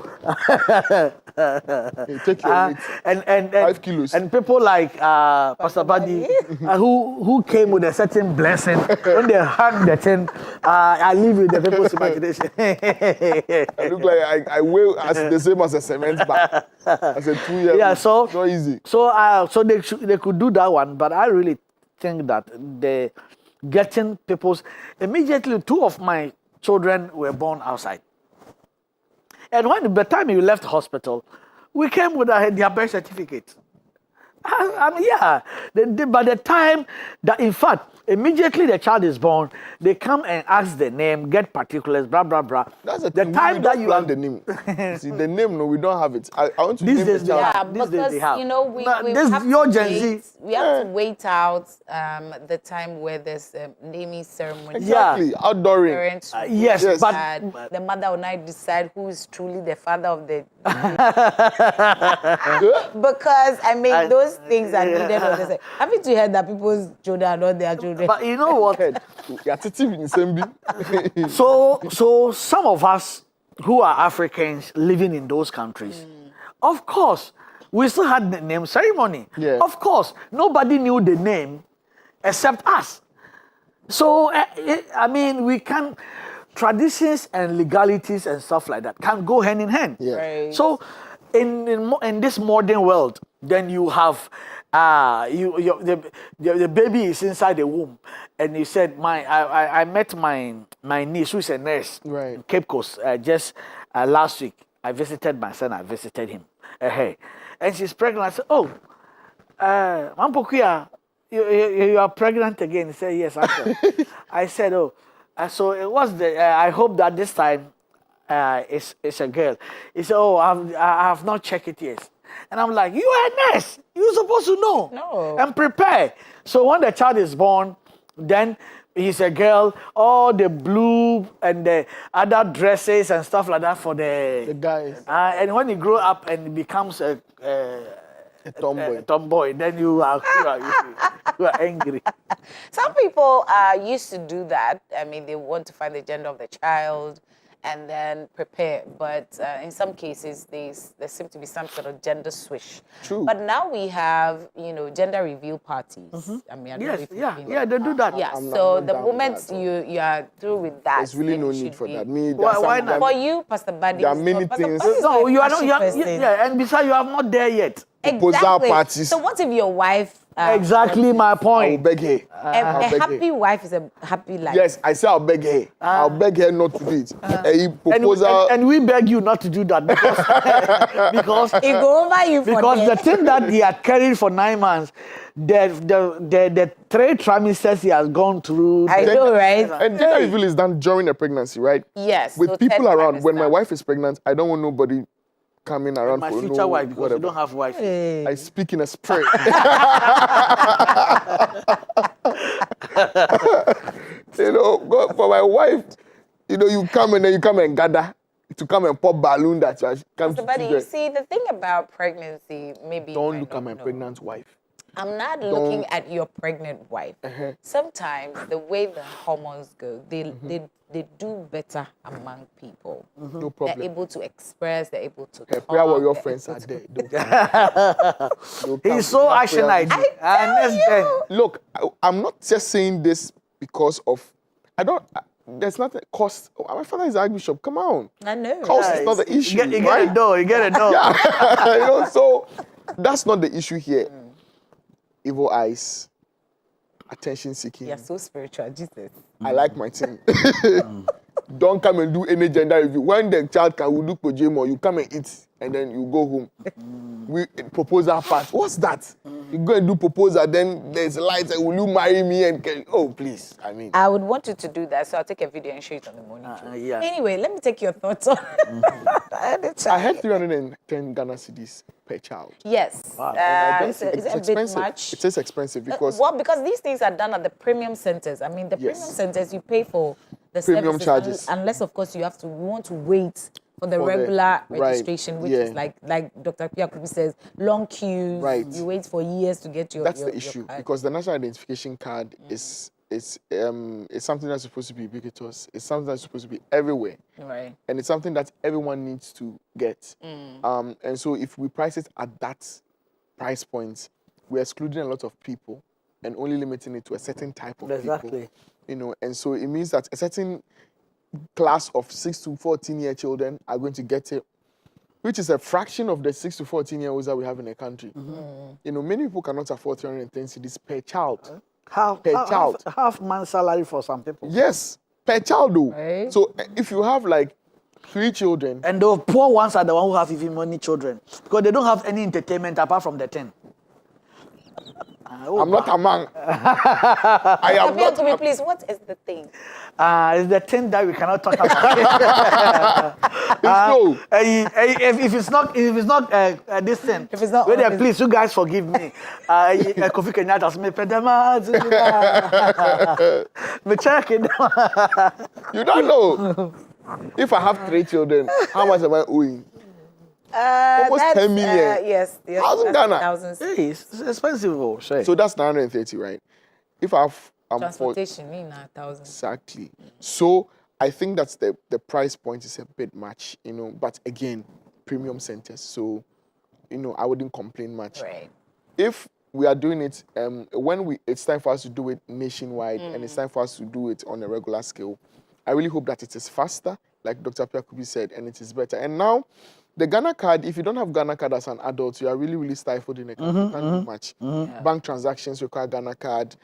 You take your weight. And 5 kilos. And people like Pastor Badi, who came with a certain blessing, when they hang the thing, I live with the people's imagination. I look like I weigh as the same as a cement bag. As a 2-year-old. Yeah, so it's not easy. So they could do that one, but I really think that the getting people's immediately 2 of my children were born outside. And when the time you left hospital, we came with their birth certificate. I mean, yeah. By the time that, in fact, immediately the child is born, they come and ask the name, get particulars, blah, blah, blah. That's the time that you have the name. See, the name, no, we don't have it. I want to These name days the child. Yeah, These days because they have. you know we this have your to Gen wait. Z. We have to wait out the time where there's a naming ceremony. Exactly, outdooring. Parents Yes, will but decide, the mother will not decide who is truly the father of the. Because I mean those things are needed. Haven't you heard that people's children are not their children? But you know what? So some of us who are Africans living in those countries, of course, we still had the name ceremony. Yeah. Of course, nobody knew the name except us. So, I mean, we can, traditions and legalities and stuff like that can go hand in hand. Yeah. Right. So, in this modern world, then you have the baby is inside the womb, and you said I met my niece who is a nurse in Cape Coast just last week. I visited my son. I visited him. And she's pregnant. I said, "Oh, Mampokuya, you are pregnant again?" He said, "Yes, uncle." I said, "Oh." So it was I hope that this time it's a girl. He said, "Oh, I have not checked it yet." And I'm like, "You are a nurse. You're supposed to know and prepare." So when the child is born, then he's a girl. All the blue and the other dresses and stuff like that for the guys. And when he grows up and becomes a tomboy, then you are angry. Some people used to do that. I mean, they want to find the gender of the child and then prepare. But in some cases, there seems to be some sort of gender switch. True. But now we have, gender reveal parties. I mean, I don't know if you've been they do that. Yeah, I'm so not the down with moment that. you are through with that, There's really then no it need should for be- that. Me, Why not? For you, Pastor Buddy, there are many Pastor things. Buddy is No, my you are not. fashion person. And besides, you are not there yet. Proposal parties. So what if your wife... Exactly my I will point. beg her. A happy wife is a happy life. Yes, I say I'll beg her. I'll beg her not to do it. A proposal. And we beg you not to do that because It go over you for because the them. thing that he had carried for 9 months, the 3 trimesters he has gone through. I know, right? And gender reveal is done during a pregnancy, right? Yes. With so people 10 around. When my trimester. wife is pregnant, I don't want nobody coming around My for future wife, because whatever. you don't have wife. I speak in a spirit. God, for my wife, you come and gather to come and pop balloon that you come to But you children. see, the thing about pregnancy, maybe you Don't might look at not my know. pregnant wife. I'm not looking at your pregnant wife. Sometimes the way the hormones go, they do better among people. No problem. They're able to express, they're able to talk. Prayer warrior they're friends able are to- there. Don't come. He's so actionized. Look, I'm not just saying this because of. There's nothing. Cost. My father is Archbishop. Come on. I know. Cost is not the issue. You get right? a door. You get a door. Yeah. So that's not the issue here. Evil eyes, attention seeking. You're so spiritual, Jesus. I like my team. Don't come and do any gender review. When the child can do pajama, you come and eat and then you go home. We proposal part. What's that? You go and do proposal, then there's lights and will you marry me? Oh, please. I mean. I would want you to do that, so I'll take a video and show it on the morning. Yeah. Anyway, let me take your thoughts on I had 310 Ghana cedis per child. Yes. Wow. And It's it's a bit expensive. much. It is expensive because because these things are done at the premium centers. I mean, the premium centers, you pay for the Premium services charges. Unless, of course, you want to wait for the regular registration, which is like Dr. Piakubi says, long queues. Right. You wait for years to get your. That's your, the issue, card. because the national identification card is something that's supposed to be ubiquitous. It's something that's supposed to be everywhere. Right. And it's something that everyone needs to get. And so if we price it at that price point, we're excluding a lot of people and only limiting it to a certain type of people. You know, and so it means that a certain class of 6 to 14-year children are going to get it, which is a fraction of the 6 to 14-year-olds that we have in the country. You know, many people cannot afford 310 cedis per child. Half month salary for some people. Yes, per child though. Right. So if you have like 3 children. And the poor ones are the ones who have even money children, because they don't have any entertainment apart from the 10. I'm not a man. I am not. To me, please, what is the thing? It's the thing that we cannot talk about. If it's not this thing, if it's not, please, you guys forgive me. Kofi Kenyatta me pedama. Me check it. You don't know. If I have 3 children, how much am I owing? Almost 10 million. Yes. Thousand Ghana. Thousands. It's expensive. So that's 930, right? If I have transportation, 1,000. Exactly. So I think that's the price point is a bit much, you know. But again, premium centers. So, you know, I wouldn't complain much. Right. If we are doing it, it's time for us to do it nationwide, and it's time for us to do it on a regular scale. I really hope that it is faster, like Dr. Piakubi said, and it is better. And now, the Ghana card, if you don't have Ghana card as an adult, you are really, really stifled in the country. You can't do much. Bank transactions require Ghana card.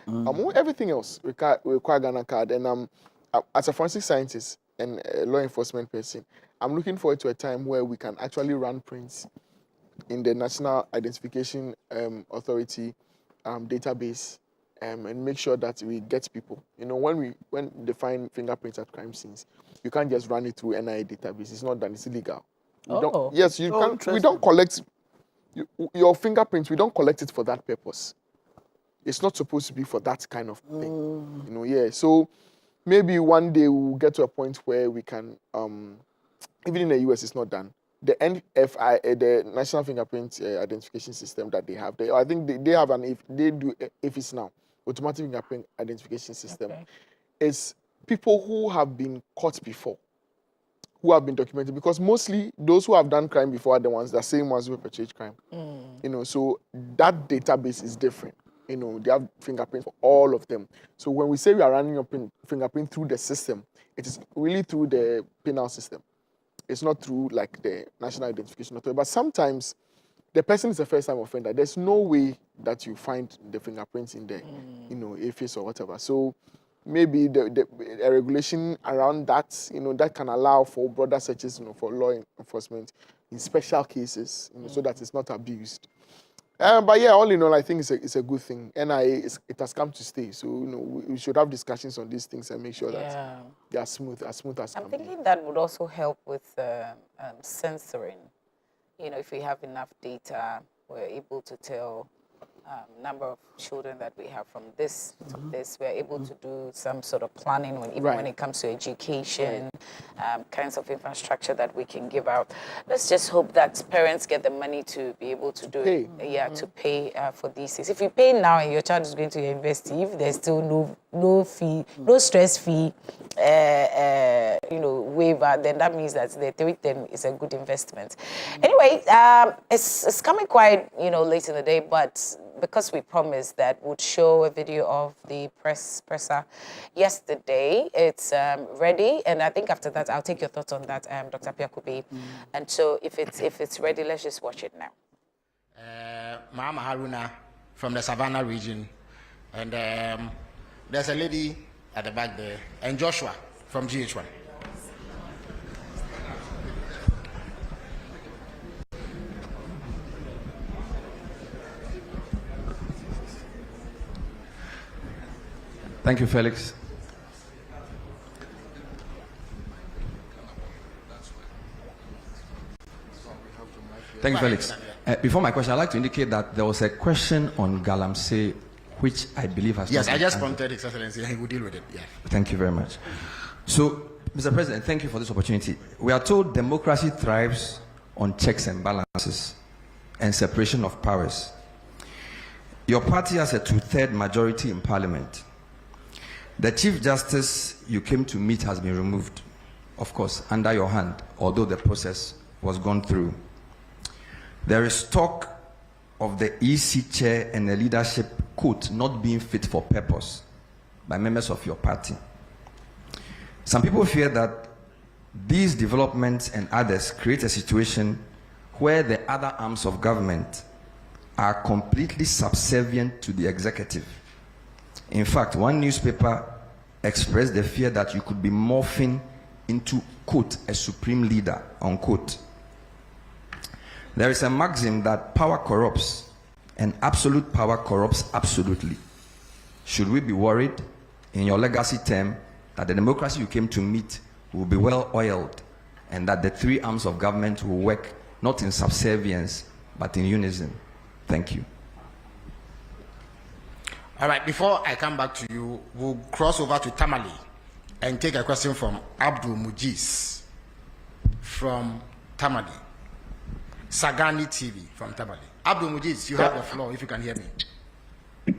Everything else require Ghana card. And as a forensic scientist and a law enforcement person, I'm looking forward to a time where we can actually run prints in the National Identification Authority database and make sure that we get people. You know, when they find fingerprints at crime scenes, you can't just run it through NIA database. It's not done. It's illegal. Yes, you can't. We don't collect your fingerprints. We don't collect it for that purpose. It's not supposed to be for that kind of thing. You know, So maybe one day we'll get to a point where we can. Even in the US, it's not done. The NFI, the National Fingerprint Identification System that they have, I think they have they do AFIS now, Automatic Fingerprint Identification System. It's people who have been caught before, who have been documented, because mostly those who have done crime before are the ones, the same ones who perpetrate crime. You know, so that database is different. You know, they have fingerprints for all of them. So when we say we are running your fingerprint through the system, it is really through the penal system. It's not through like the National Identification Authority. But sometimes the person is a first-time offender. There's no way that you find the fingerprints in the, you know, AFIS or whatever. So maybe a regulation around that, you know, that can allow for broader searches, you know, for law enforcement in special cases, you know, so that it's not abused. But yeah, all in all, I think it's a good thing. NIA, it has come to stay. So, you know, we should have discussions on these things and make sure that they are smooth as can be. I'm thinking that would also help with censoring. You know, if we have enough data, we're able to tell number of children that we have from this to this. We're able to do some sort of planning when it comes to education, kinds of infrastructure that we can give out. Let's just hope that parents get the money to be able to do it. Yeah, to pay for these things. If you pay now and your child is going to university, if there's still no fee, no stress fee, you know, waiver, then that means that the 310 is a good investment. Anyway, it's coming quite, you know, late in the day, but because we promised that we'd show a video of the presser yesterday, it's ready, and I think after that I'll take your thoughts on that, Dr. Piakubi. And so if it's ready, let's just watch it now. Mama Haruna from the Savannah region, and there's a lady at the back there, and Joshua from GH1. Thank you, Felix. Thank you, Felix. Before my question, I'd like to indicate that there was a question on Galamsey, which I believe has Yes, not I just answered. prompted His Excellency, and he will deal with it. Yeah. Thank you very much. So, Mr. President, thank you for this opportunity. We are told democracy thrives on checks and balances and separation of powers. Your party has a 2/3 majority in Parliament. The Chief Justice you came to meet has been removed, of course, under your hand, although the process was gone through. There is talk of the EC chair and the leadership, quote, not being fit for purpose by members of your party. Some people fear that these developments and others create a situation where the other arms of government are completely subservient to the executive. In fact, one newspaper expressed the fear that you could be morphing into, quote, a supreme leader, unquote. There is a maxim that power corrupts and absolute power corrupts absolutely. Should we be worried in your legacy term that the democracy you came to meet will be well oiled and that the three arms of government will work not in subservience but in unison? Thank you. All right, before I come back to you, we'll cross over to Tamale and take a question from Abdul Mujiz from Tamale. Sagani TV from Tamale. Abdul Mujiz, you have the floor if you can hear me.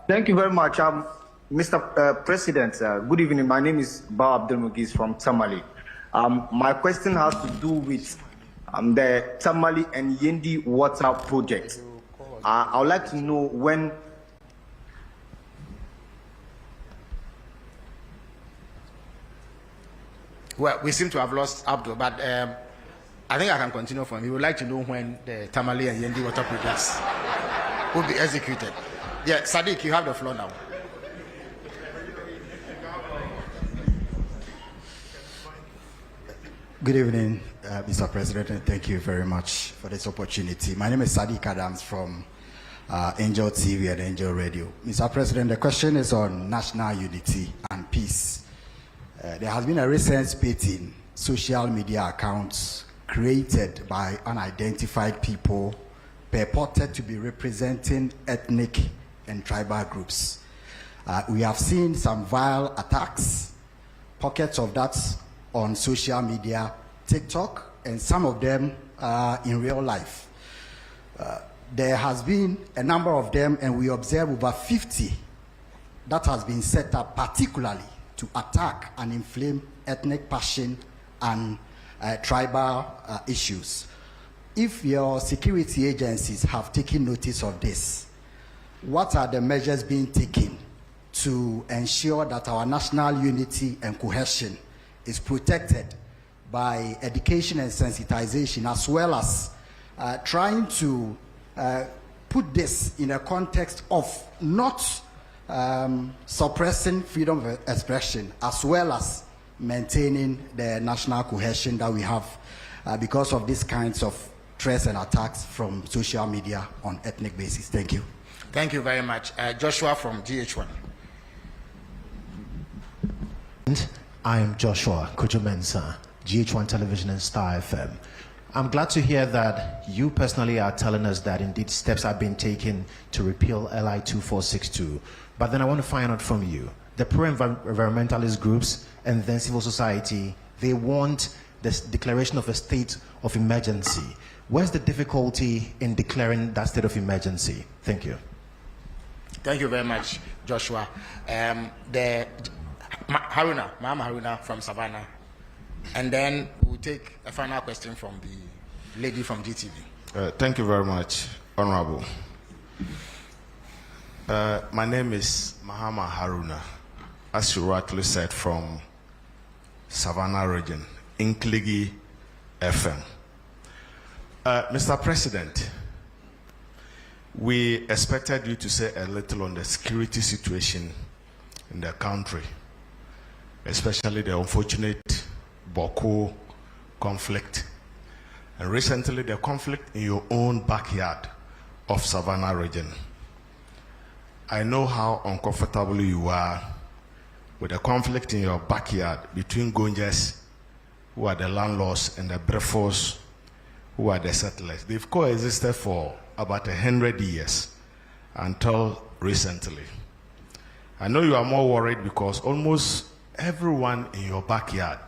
Thank you very much. Mr. President, good evening. My name is Ba Abdul Mujiz from Tamale. My question has to do with the Tamale and Yendi water project. I would like to know when. Well, we seem to have lost Abdul, but I think I can continue from. We would like to know when the Tamale and Yendi water projects will be executed. Yeah, Sadiq, you have the floor now. Good evening, Mr. President, and thank you very much for this opportunity. My name is Sadiq Adams from Angel TV and Angel Radio. Mr. President, the question is on national unity and peace. There has been a recent spate in social media accounts created by unidentified people purported to be representing ethnic and tribal groups. We have seen some vile attacks, pockets of that on social media, TikTok, and some of them in real life. There has been a number of them, and we observe over 50 that has been set up particularly to attack and inflame ethnic passion and tribal issues. If your security agencies have taken notice of this, what are the measures being taken to ensure that our national unity and cohesion is protected by education and sensitization, as well as trying to put this in a context of not suppressing freedom of expression, as well as maintaining the national cohesion that we have because of these kinds of threats and attacks from social media on ethnic basis. Thank you. Thank you very much. Joshua from GH1. I am Joshua Kujumensa, GH1 Television and Star FM. I'm glad to hear that you personally are telling us that indeed steps are being taken to repeal LI 2462. But then I want to find out from you, the pro-environmentalist groups and then civil society, they want this declaration of a state of emergency. Where's the difficulty in declaring that state of emergency? Thank you. Thank you very much, Joshua. Mama Haruna from Savannah. And then we'll take a final question from the lady from GTV. Thank you very much, Honorable. My name is Mahama Haruna, as you rightly said, from Savannah region, Inkligi FM. Mr. President, we expected you to say a little on the security situation in the country, especially the unfortunate Boko conflict, and recently the conflict in your own backyard of Savannah region. I know how uncomfortable you are with the conflict in your backyard between Gonjas, who are the landlords, and the Brefos, who are the settlers. They've coexisted for about 100 years until recently. I know you are more worried because almost everyone in your backyard,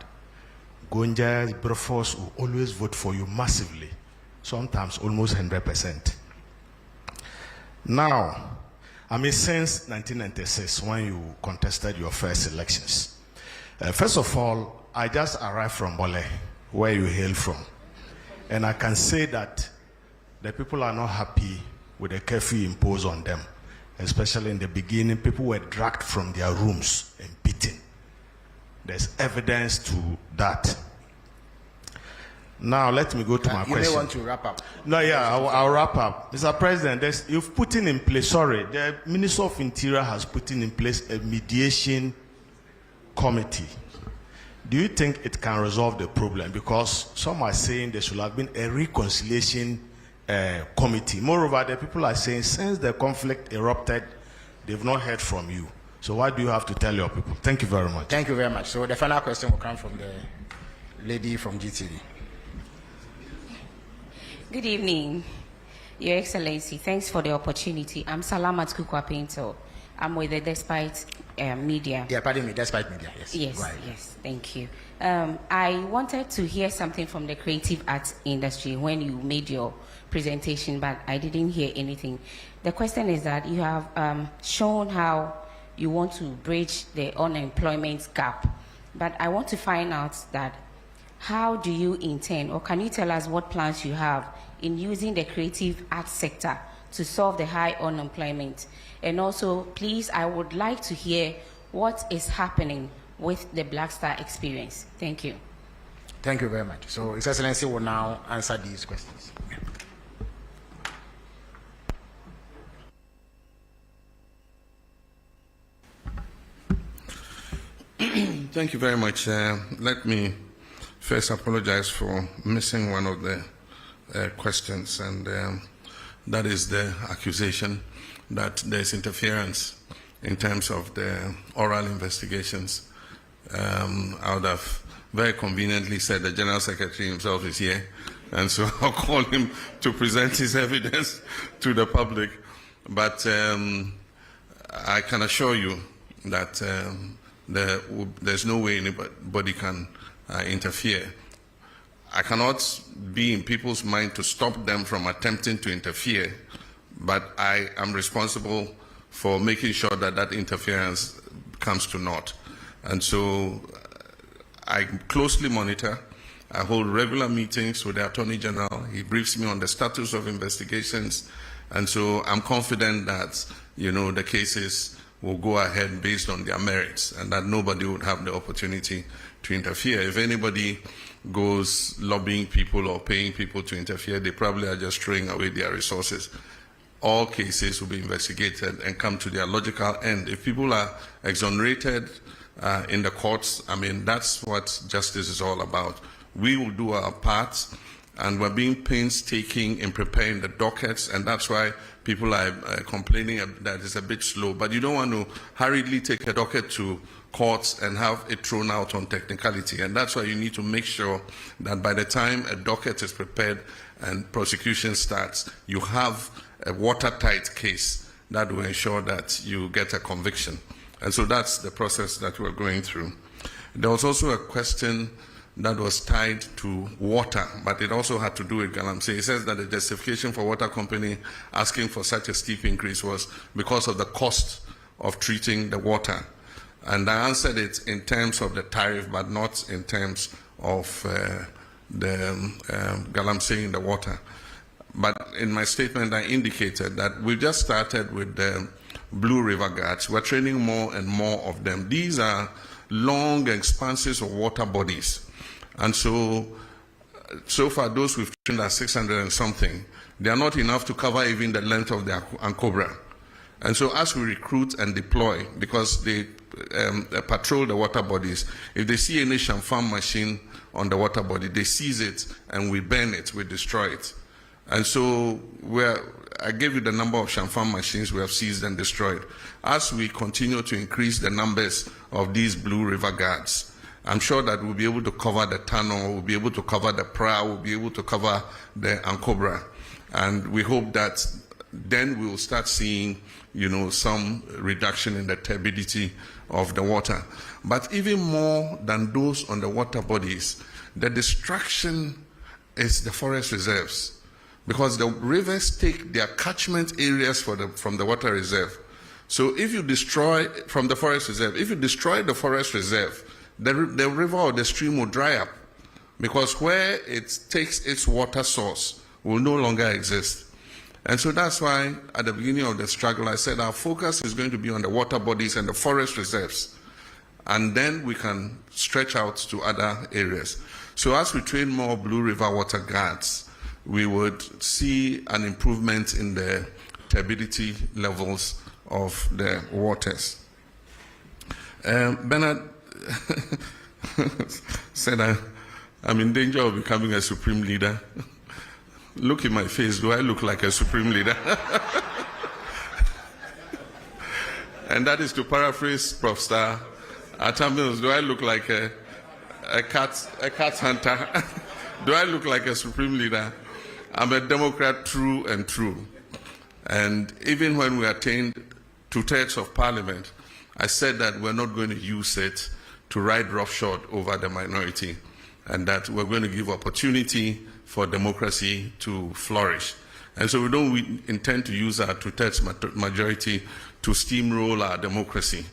Gonjas, Brofos, will always vote for you massively, sometimes almost 100%. Now, I mean, since 1996, when you contested your first elections, first of all, I just arrived from Bole, where you hail from. And I can say that the people are not happy with the curfew imposed on them. Especially in the beginning, people were dragged from their rooms and beaten. There's evidence to that. Now, let me go to my question. You may want to wrap up. No, yeah, I'll wrap up. Mr. President, you've put in place, the Minister of Interior has put in place a mediation committee. Do you think it can resolve the problem? Because some are saying there should have been a reconciliation committee. Moreover, the people are saying since the conflict erupted, they've not heard from you. So what do you have to tell your people? Thank you very much. Thank you very much. So the final question will come from the lady from GTV. Good evening, Your Excellency. Thanks for the opportunity. I'm Salamat Kukwa Pinto. I'm with the Despite Media. Yeah, pardon me, Despite Media, yes. Yes, right. yes, thank you. I wanted to hear something from the creative arts industry when you made your presentation, but I didn't hear anything. The question is that you have shown how you want to bridge the unemployment gap, but I want to find out that how do you intend, or can you tell us what plans you have in using the creative arts sector to solve the high unemployment? And also, please, I would like to hear what is happening with the Black Star experience. Thank you. Thank you very much. So His Excellency will now answer these questions. Thank you very much. Let me first apologize for missing one of the questions, and that is the accusation that there's interference in terms of the oral investigations. I would have very conveniently said the General Secretary himself is here, and so I'll call him to present his evidence to the public. But I can assure you that there's no way anybody can interfere. I cannot be in people's mind to stop them from attempting to interfere, but I am responsible for making sure that that interference comes to naught. And so I closely monitor. I hold regular meetings with the Attorney General. He briefs me on the status of investigations. And so I'm confident that, the cases will go ahead based on their merits, and that nobody would have the opportunity to interfere. If anybody goes lobbying people or paying people to interfere, they probably are just throwing away their resources. All cases will be investigated and come to their logical end. If people are exonerated in the courts, I mean, that's what justice is all about. We will do our part, and we're being painstaking in preparing the dockets, and that's why people are complaining that it's a bit slow. But you don't want to hurriedly take a docket to courts and have it thrown out on technicality. And that's why you need to make sure that by the time a docket is prepared and prosecution starts, you have a watertight case that will ensure that you get a conviction. And so that's the process that we're going through. There was also a question that was tied to water, but it also had to do with Galamsey. It says that the justification for water company asking for such a steep increase was because of the cost of treating the water. And I answered it in terms of the tariff, but not in terms of the Galamsey in the water. But in my statement, I indicated that we just started with the Blue River Guards. We're training more and more of them. These are long expanses of water bodies. And so far, those we've trained are 600 and something. They are not enough to cover even the length of the Ankobra. And so as we recruit and deploy, because they patrol the water bodies, if they see any Shamfam machine on the water body, they seize it and we burn it, we destroy it. And so I gave you the number of Shamfam machines we have seized and destroyed. As we continue to increase the numbers of these Blue River Guards, I'm sure that we'll be able to cover the tunnel, we'll be able to cover the prow, we'll be able to cover the Ankobra. And we hope that then we will start seeing, some reduction in the turbidity of the water. But even more than those on the water bodies, the destruction is the forest reserves, because the rivers take their catchment areas from the water reserve. So if you destroy from the forest reserve, if you destroy the forest reserve, the river or the stream will dry up, because where it takes its water source will no longer exist. And so that's why at the beginning of the struggle, I said our focus is going to be on the water bodies and the forest reserves. And then we can stretch out to other areas. So as we train more Blue River water guards, we would see an improvement in the turbidity levels of the waters. Bernard said I'm in danger of becoming a supreme leader. Look in my face, do I look like a supreme leader? And that is to paraphrase Prof. Star. At Mills, do I look like a cat hunter? Do I look like a supreme leader? I'm a Democrat true and true. And even when we attained 2/3 of Parliament, I said that we're not going to use it to ride roughshod over the minority, and that we're going to give opportunity for democracy to flourish. And so we don't intend to use our 2/3 majority to steamroll our democracy.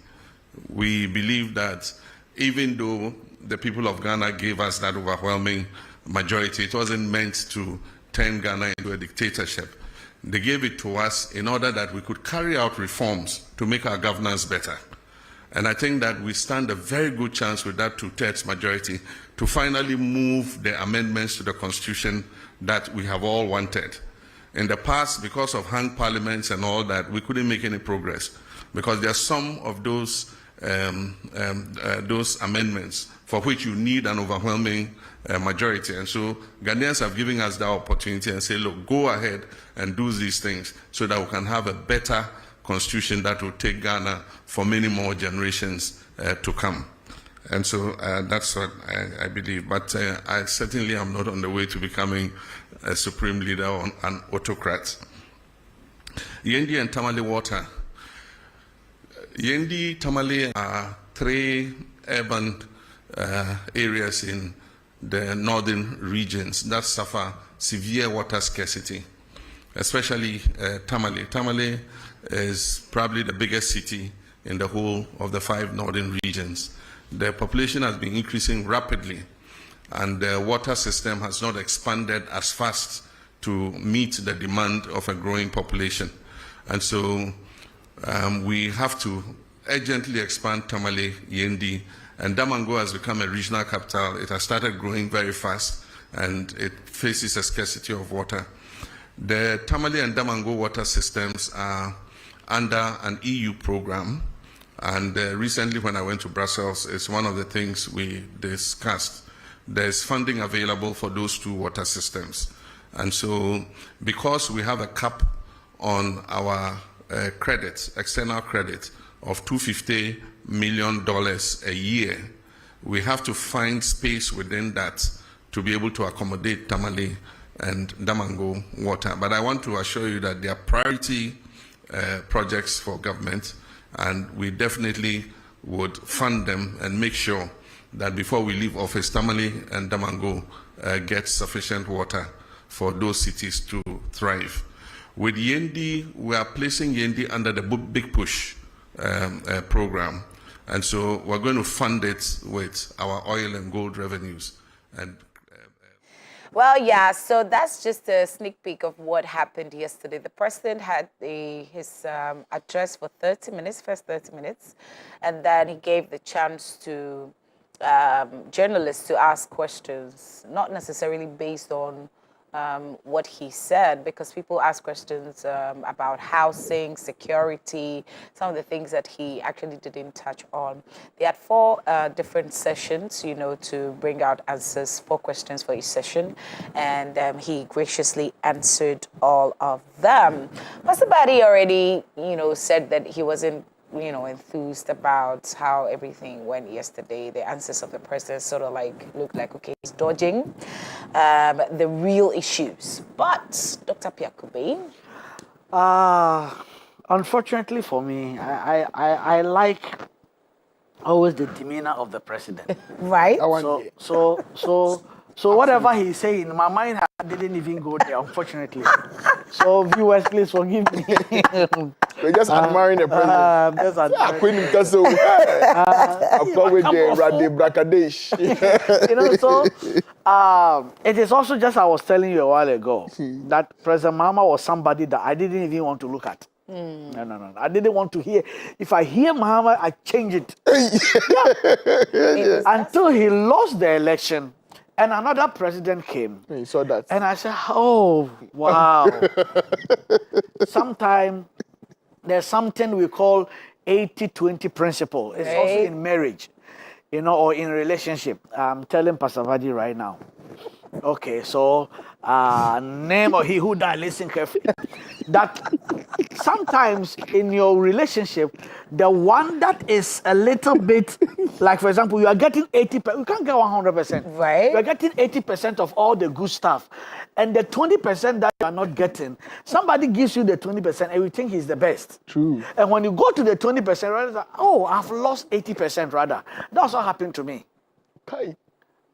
We believe that even though the people of Ghana gave us that overwhelming majority, it wasn't meant to turn Ghana into a dictatorship. They gave it to us in order that we could carry out reforms to make our governance better. And I think that we stand a very good chance with that 2/3 majority to finally move the amendments to the Constitution that we have all wanted. In the past, because of hung parliaments and all that, we couldn't make any progress, because there are some of those amendments for which you need an overwhelming majority. And so Ghanaians have given us that opportunity and say, look, go ahead and do these things so that we can have a better constitution that will take Ghana for many more generations to come. And so that's what I believe. But I certainly am not on the way to becoming a supreme leader or an autocrat. Yendi and Tamale water. Yendi, Tamale are 3 urban areas in the northern regions that suffer severe water scarcity, especially Tamale. Tamale is probably the biggest city in the whole of the 5 northern regions. The population has been increasing rapidly, and the water system has not expanded as fast to meet the demand of a growing population. And so we have to urgently expand Tamale, Yendi, and Damango has become a regional capital. It has started growing very fast, and it faces a scarcity of water. The Tamale and Damango water systems are under an EU program, and recently when I went to Brussels, it's one of the things we discussed. There's funding available for those 2 water systems. And so because we have a cap on our credit, external credit, of $250 million a year, we have to find space within that to be able to accommodate Tamale and Damango water. But I want to assure you that they are priority projects for government, and we definitely would fund them and make sure that before we leave office, Tamale and Damango get sufficient water for those cities to thrive. With Yendi, we are placing Yendi under the Big Push program, and so we're going to fund it with our oil and gold revenues. And well, yeah, so that's just a sneak peek of what happened yesterday. The president had his address for 30 minutes, first 30 minutes, and then he gave the chance to journalists to ask questions, not necessarily based on what he said, because people ask questions about housing, security, some of the things that he actually didn't touch on. They had 4 different sessions, to bring out answers, 4 questions for each session, and he graciously answered all of them. Pastor Badi already, said that he wasn't enthused about how everything went yesterday. The answers of the president sort of looked like, okay, he's dodging the real issues. But Dr. Piakube, Unfortunately for me, I like always the demeanor of the president. Right. So whatever he's saying, my mind didn't even go there, unfortunately. So viewers, please forgive me. We're just admiring the president. Just admiring. So it is also just I was telling you a while ago that President Mahama was somebody that I didn't even want to look at. No. I didn't want to hear. If I hear Mahama, I change it. Until he lost the election. And another president came. You saw that. And I said, oh, wow. Sometimes there's something we call 80-20 principle. It's also in marriage, or in relationship. I'm telling Pastor Vadi right now. Okay, so name of he who died, listen carefully. That sometimes in your relationship, the one that is a little bit, like for example, you are getting 80%, you can't get 100%. Right. You are getting 80% of all the good stuff. And the 20% that you are not getting, somebody gives you the 20% and you think he's the best. True. And when you go to the 20%, rather, oh, I've lost 80% rather. That's what happened to me. Okay.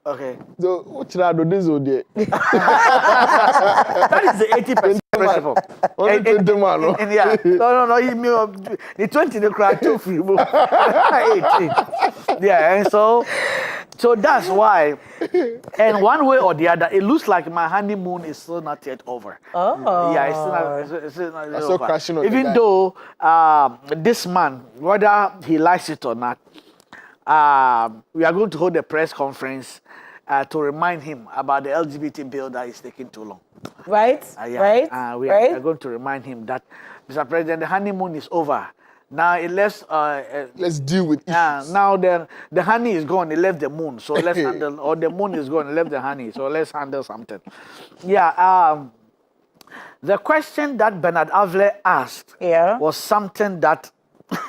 Okay. So, what should I do this or that? That is the 80% principle. Only 20 man, no? Yeah. No. The 20 they cry too free. 18. Yeah, and so that's why. And one way or the other, it looks like my honeymoon is still not yet over. Oh. Yeah, it's still not I'm over. so crashing on Even the though this man, whether he likes it or not, we are going to hold a press conference to remind him about the LGBT bill that is taking too long. Right, We are going to remind him that, Mr. President, the honeymoon is over. Now it left. Let's deal with it. Now the honey is gone. It left the moon. So let's handle. Or the moon is gone. It left the honey. So let's handle something. Yeah. The question that Bernard Avle asked was something that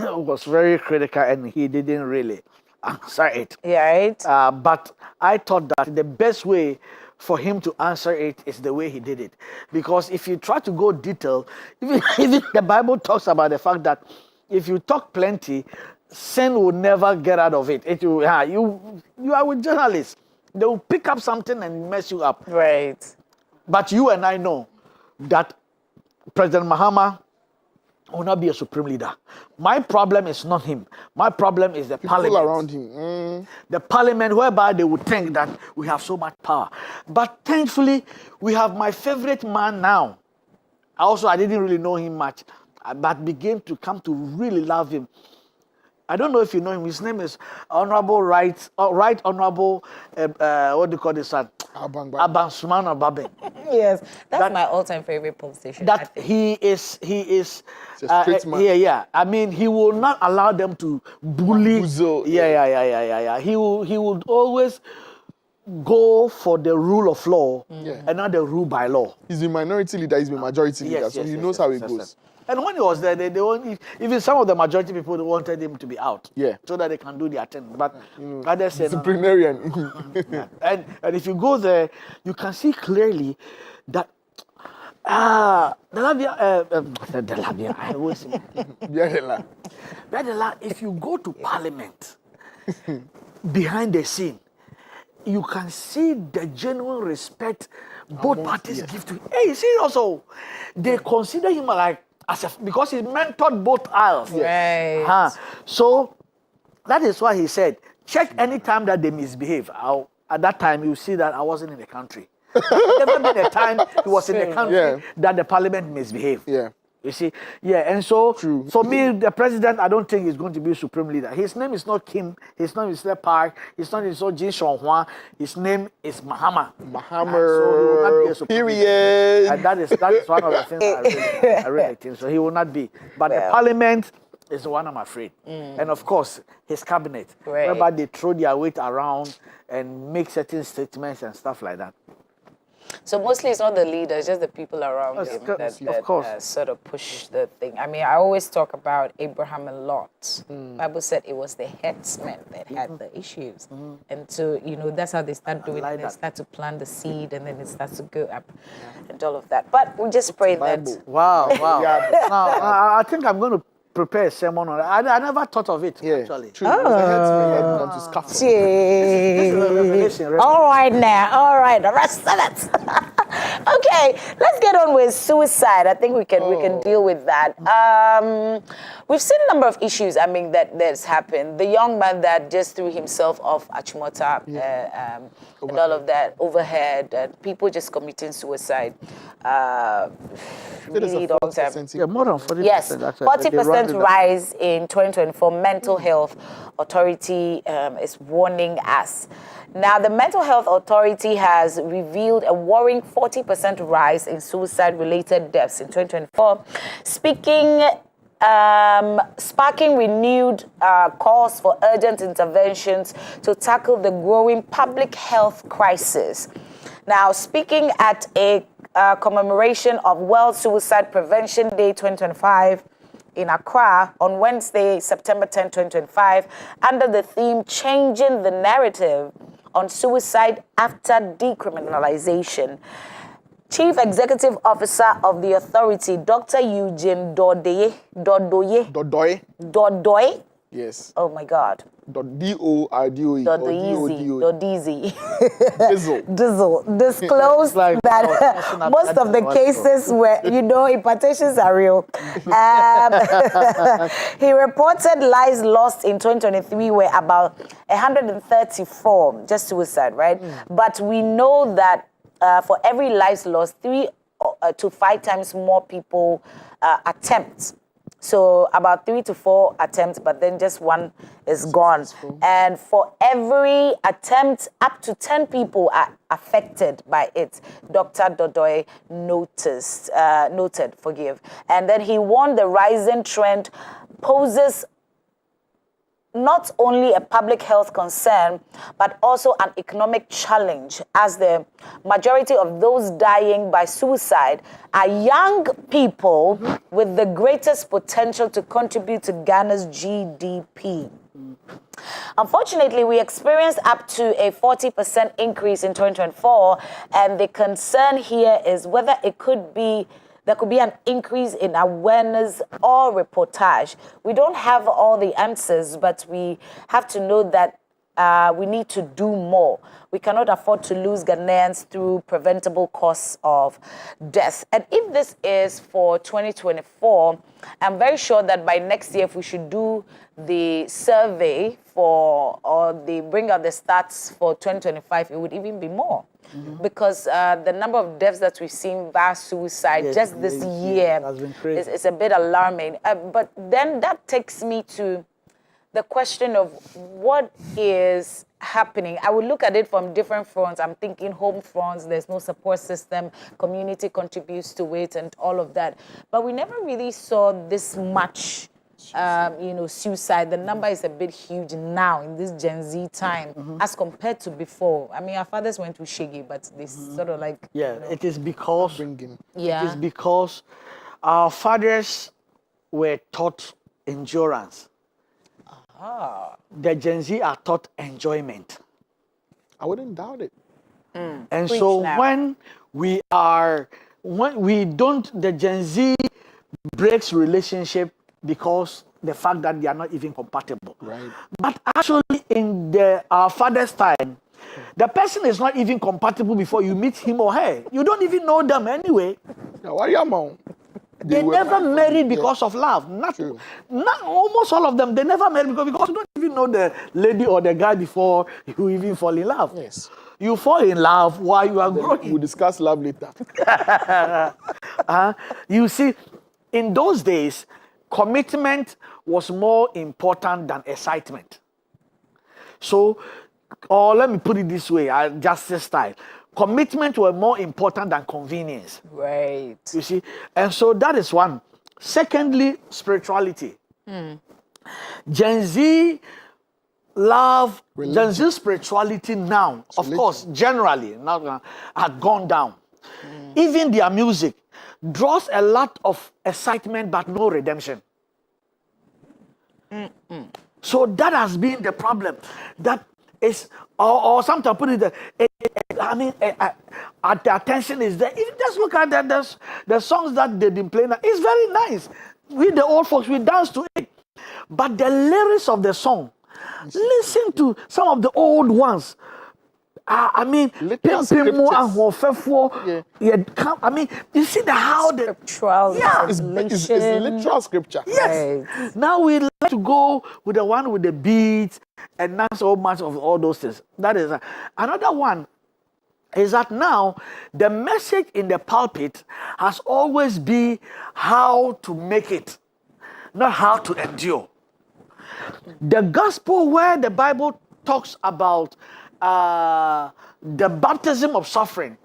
was very critical, and he didn't really answer it. Yeah, right. But I thought that the best way for him to answer it is the way he did it. Because if you try to go detail, even the Bible talks about the fact that if you talk plenty, sin will never get out of it. You are with journalists. They will pick up something and mess you up. Right. But you and I know that President Mahama will not be a supreme leader. My problem is not him. My problem is the parliament. Around him. The parliament, whereby they would think that we have so much power. But thankfully, we have my favorite man now. I didn't really know him much, but began to come to really love him. I don't know if you know him. His name is Honorable Right Honorable, what do you call this son? Abansumana Babe. Yes, that's my all-time favorite politician. That he is a straight man. Yeah. I mean, he will not allow them to bully. Yeah. He would always go for the rule of law and not the rule by law. He's a minority leader. He's a majority leader, so he knows how it goes. And when he was there, even some of the majority people wanted him to be out, so that they can do their thing. But others said disciplinarian. No. And if you go there, you can see clearly that if you go to Parliament behind the scene, you can see the genuine respect both parties give to him. Hey, see also, they consider him like because he mentored both aisles. Right. So that is why he said, check any time that they misbehave. At that time, you see that I wasn't in the country. Never been a time he was in the country that the parliament misbehaved. Yeah. You see? Yeah, and so for me, the president, I don't think he's going to be supreme leader. His name is not Kim. His name is Park. His name is not Jin Shong Hua. His name is Mahama. So period. And that is one of the things I really think. So he will not be. But the parliament is the one I'm afraid. And of course, his cabinet, whereby they throw their weight around and make certain statements and stuff like that. So mostly it's not the leaders, just the people around him that sort of push the thing. I mean, I always talk about Abraham and Lot. Bible said it was the headsmen that had the issues. And so, you know, that's how they start doing it. They start to plant the seed and then it starts to go up and all of that. But we just pray that. Wow. Now, I think I'm going to prepare a sermon on it. I never thought of it, actually. True. This is a revelation. All right now. All right. The rest of it. Okay. Let's get on with suicide. I think we can deal with that. We've seen a number of issues, I mean, that's happened. The young man that just threw himself off Achimota, and all of that, overhead, people just committing suicide. Really long time. Yeah, more than 40%. Yes, 40% rise in 2024. Mental Health Authority is warning us. Now, the Mental Health Authority has revealed a worrying 40% rise in suicide-related deaths in 2024, sparking renewed calls for urgent interventions to tackle the growing public health crisis. Now, speaking at a commemoration of World Suicide Prevention Day 2025 in Accra on Wednesday, September 10, 2025, under the theme Changing the Narrative on Suicide After Decriminalization, Chief Executive Officer of the authority, Dr. Eugene Dodoye. Yes. Oh my God. D-O-R-D-O-E. Dodeezy. Dizzle. Disclosed that most of the cases where, you know, impartations are real. He reported lives lost in 2023 were about 134, just suicide, right? But we know that for every life lost, 3 to 5 times more people attempt. So about 3 to 4 attempts, but then just 1 is gone. And for every attempt, up to 10 people are affected by it. Dr. Dodoye noted. And then he warned the rising trend poses not only a public health concern, but also an economic challenge, as the majority of those dying by suicide are young people with the greatest potential to contribute to Ghana's GDP. Unfortunately, we experienced up to a 40% increase in 2024, and the concern here is whether there could be an increase in awareness or reportage. We don't have all the answers, but we have to know that we need to do more. We cannot afford to lose Ghanaians through preventable cause of death. And if this is for 2024, I'm very sure that by next year, if we should do the survey bring out the stats for 2025, it would even be more. Because the number of deaths that we've seen via suicide just this year is a bit alarming. But then that takes me to the question of what is happening. I would look at it from different fronts. I'm thinking home fronts, there's no support system, community contributes to it and all of that. But we never really saw this much suicide. The number is a bit huge now in this Gen Z time as compared to before. I mean, our fathers went to Shaggy, but they sort of like... Yeah, it is because... It is because our fathers were taught endurance. The Gen Z are taught enjoyment. I wouldn't doubt it. And preach so now. when the Gen Z breaks relationship because the fact that they are not even compatible. Right. But actually in our father's time, the person is not even compatible before you meet him or her. You don't even know them anyway. They never married because of love. Almost all of them, they never married because you don't even know the lady or the guy before you even fall in love. Yes. You fall in love while you are growing. We'll discuss love later. You see, in those days, commitment was more important than excitement. So, or let me put it this way, justice style. Commitment were more important than convenience. Right. You see? And so that is one. Secondly, spirituality. Gen Z love, Gen Z spirituality now, of course, generally, had gone down. Even their music draws a lot of excitement but no redemption. So that has been the problem. That is, or sometimes put it, the attention is there. If you just look at that, the songs that they've been playing, it's very nice. We, the old folks, we dance to it. But the lyrics of the song, listen to some of the old ones. I mean, you see how the scriptural it's literal scripture. Yes. Right. Now we like to go with the one with the beats and not so much of all those things. That is another one. Is that now the message in the pulpit has always been how to make it, not how to endure. The gospel where the Bible talks about the baptism of suffering.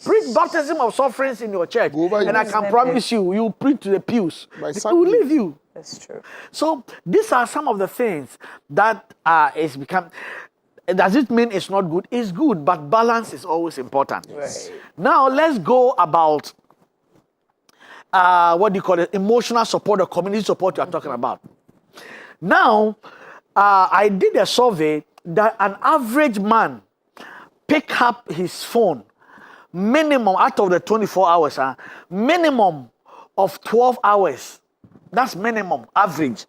Preach baptism of sufferings in your church. And I can promise you, you preach to the pews. It will leave you. That's true. So these are some of the things that is become. Does it mean it's not good? It's good, but balance is always important. Right. Now let's go about what do you call it? Emotional support or community support you are talking about. Now, I did a survey that an average man pick up his phone minimum out of the 24 hours, minimum of 12 hours. That's minimum, average.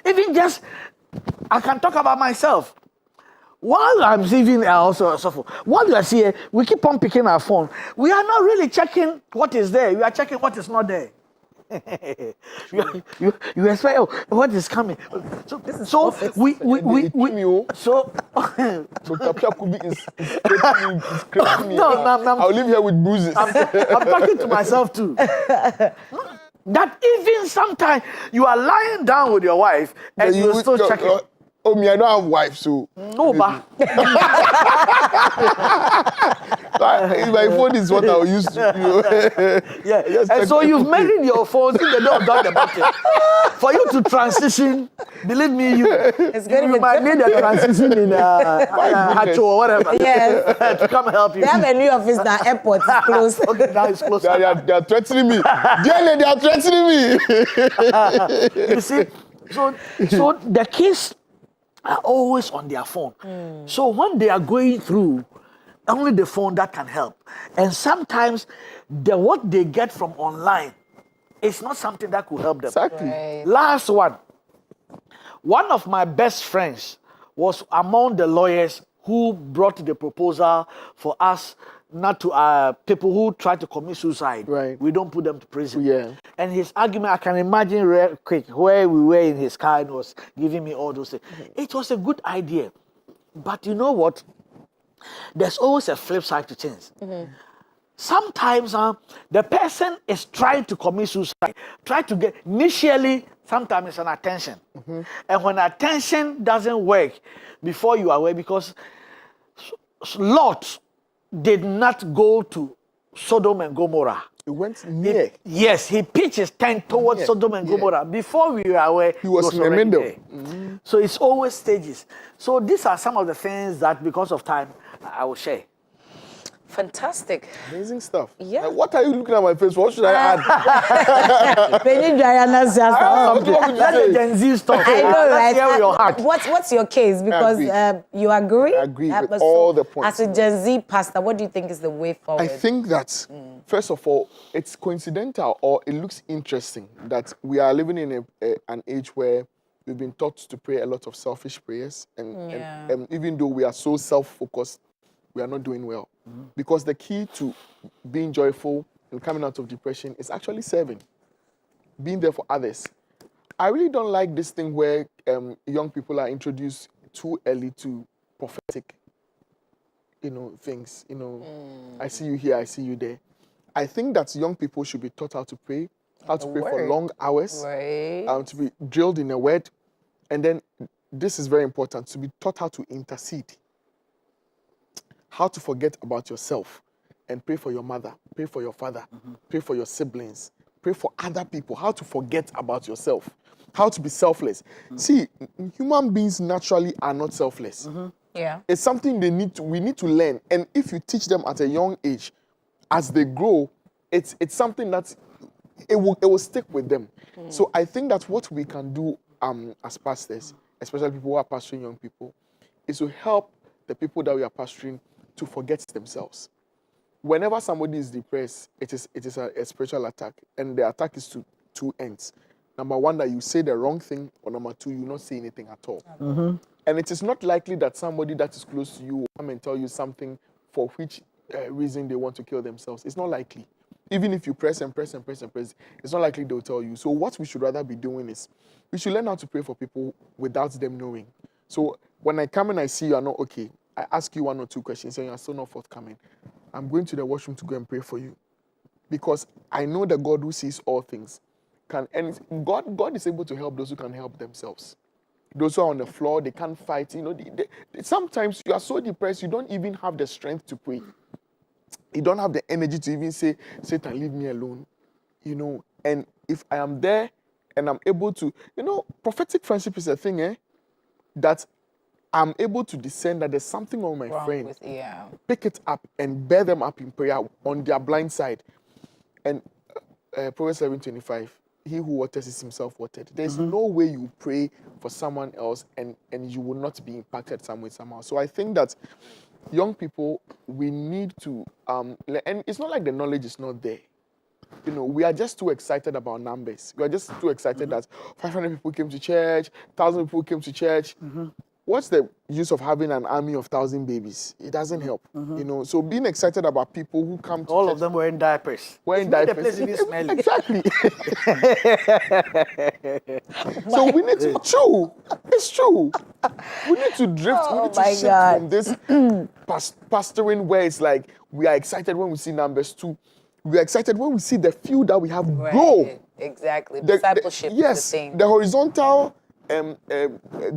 Even just, I can talk about myself. While I'm even also suffer, while you are here, we keep on picking our phone. We are not really checking what is there. We are checking what is not there. you expect, oh, what is coming? So we so Dr. Piakubi is scraping me. No, I'll leave here with bruises. I'm talking to myself too. That even sometimes you are lying down with your wife and you're still checking. Oh, me, I don't have wife, so. No, but. My phone is what I used to. Yeah, and so you've married your phone, since they don't have done the button. For you to transition, believe me, you might need a transition in Hacho or whatever. Yes. To come help you. They have a new office now, airport is closed. Okay, now it's closed. They are threatening me. Dearly, they are threatening me. You see, so the kids are always on their phone. So when they are going through, only the phone that can help. And sometimes what they get from online is not something that could help them. Exactly. Right. Last one. One of my best friends was among the lawyers who brought the proposal for us not to people who try to commit suicide. Right. We don't put them to prison. Yeah. And his argument, I can imagine real quick where we were in his car and was giving me all those things. It was a good idea. But you know what? There's always a flip side to things. Sometimes the person is trying to commit suicide, try to get, initially, sometimes it's an attention. And when attention doesn't work, before you are aware, because Lot did not go to Sodom and Gomorrah. He went near. Yes, he pitched his tent towards Sodom and Gomorrah. Before we were aware, he was in the middle. So it's always stages. So these are some of the things that, because of time, I will share. Fantastic. Amazing stuff. Yeah. What are you looking at my face? What should I add? Let the Gen Z stuff. I know, right? Hear your heart. What's your case? Because you agree? I agree with all the points. As a Gen Z pastor, what do you think is the way forward? I think that, first of all, it's coincidental or it looks interesting that we are living in an age where we've been taught to pray a lot of selfish prayers. And even though we are so self-focused, we are not doing well. Because the key to being joyful and coming out of depression is actually serving, being there for others. I really don't like this thing where young people are introduced too early to prophetic, things. I see you here, I see you there. I think that young people should be taught how to pray for long hours, to be drilled in a word, and then this is very important, to be taught how to intercede. How to forget about yourself and pray for your mother, pray for your father, pray for your siblings, pray for other people. How to forget about yourself. how to be selfless. See, human beings naturally are not selfless. Yeah. It's something we need to learn. And if you teach them at a young age, as they grow, it's something that it will stick with them. So I think that's what we can do as pastors, especially people who are pastoring young people, is to help the people that we are pastoring to forget themselves. Whenever somebody is depressed, it is a spiritual attack, and the attack is to two ends. Number one, that you say the wrong thing, or number two, you not say anything at all. And it is not likely that somebody that is close to you will come and tell you something for which reason they want to kill themselves. It's not likely. Even if you press and press and press and press, it's not likely they'll tell you. So what we should rather be doing is, we should learn how to pray for people without them knowing. So when I come and I see you are not okay, I ask you one or two questions and you are still not forthcoming, I'm going to the washroom to go and pray for you. Because I know the God who sees all things and God is able to help those who can help themselves. Those who are on the floor, they can't fight. You know, sometimes you are so depressed, you don't even have the strength to pray. You don't have the energy to even say, Satan, leave me alone. You know, and if I am there and I'm able to, you know, prophetic friendship is a thing, that I'm able to discern that there's something on my friend. Pick it up and bear them up in prayer on their blind side. And Proverbs 7:25, he who waters is himself watered. There's no way you pray for someone else and you will not be impacted some way, somehow. So I think that young people, we need to, and it's not like the knowledge is not there. You know, we are just too excited about numbers. We are just too excited that 500 people came to church, 1,000 people came to church. What's the use of having an army of 1,000 babies? It doesn't help. You know, so being excited about people who come to all church, of them wearing diapers. Wearing diapers. Exactly. So we need to true. It's true. We need to drift. We need to shift from this pastoring where it's like we are excited when we see numbers too. We are excited when we see the few that we have grow. Exactly. Discipleship is the thing. The horizontal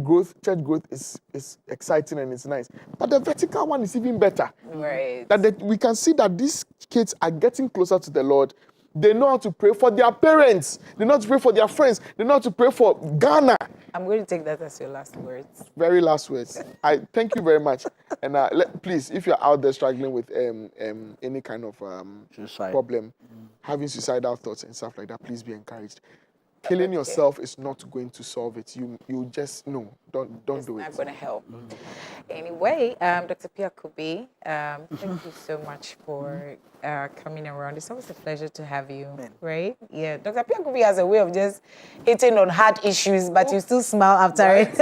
growth, church growth is exciting and it's nice. But the vertical one is even better. Right. We can see that these kids are getting closer to the Lord. They know how to pray for their parents. They know how to pray for their friends. They know how to pray for Ghana. I'm going to take that as your last words. Very last words. I thank you very much. And please, if you're out there struggling with any kind of problem, having suicidal thoughts and stuff like that, please be encouraged. Killing yourself is not going to solve it. You just don't do it. It's not going to help. Anyway, Dr. Pia Kubi, thank you so much for coming around. It's always a pleasure to have you, right? Yeah, Dr. Pia Kubi has a way of just hitting on hard issues, but you still smile after it.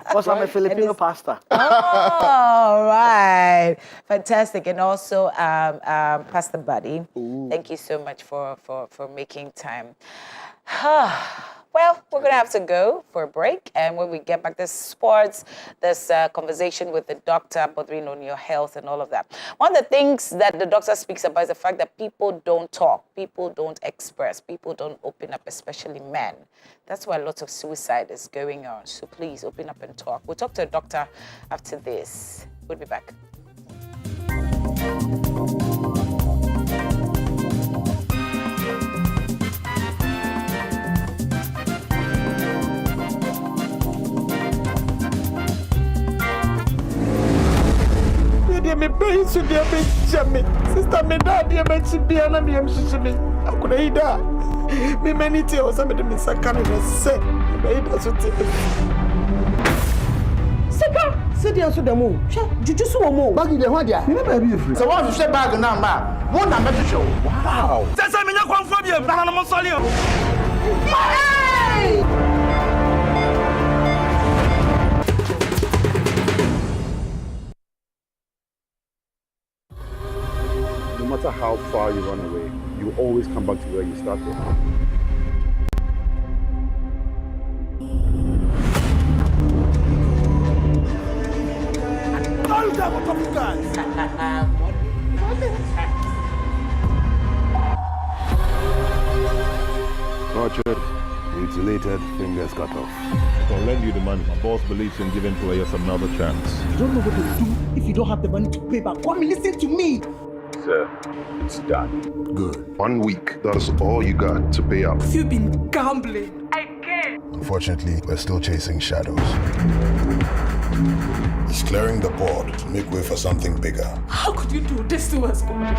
Because I'm a Filipino pastor. All right. Fantastic. And also, Pastor Buddy, thank you so much for making time. Well, we're going to have to go for a break. And when we get back, there's sports, there's conversation with the doctor, bothering on your health and all of that. One of the things that the doctor speaks about is the fact that people don't talk, people don't express, people don't open up, especially men. That's why a lot of suicide is going on. So please open up and talk. We'll talk to a doctor after this. We'll be back. Me pay so dear me jammy. Sister me dad dear me chibia na me amshishimi. Akuna ida. Me many tell some of them in sakana na say. Me ida so te. Sika, say dey so dem o. Juju so mo. Bag dey ho dia. Me na be free. So what you say bag na ma? Mo na me show. Wow. Say me nya kwamfo bi e na na mo sole o. No matter how far you run away, you always come back to where you started. All that what of you guys? Tortured, mutilated, fingers cut off. I'll lend you the money. My boss believes in giving players another chance. You don't know what to do if you don't have the money to pay back. Come and listen to me. Sir, it's done. Good. 1 week. That's all you got to pay up. You've been gambling. Again. Unfortunately, we're still chasing shadows. He's clearing the board to make way for something bigger. How could you do this to us, God?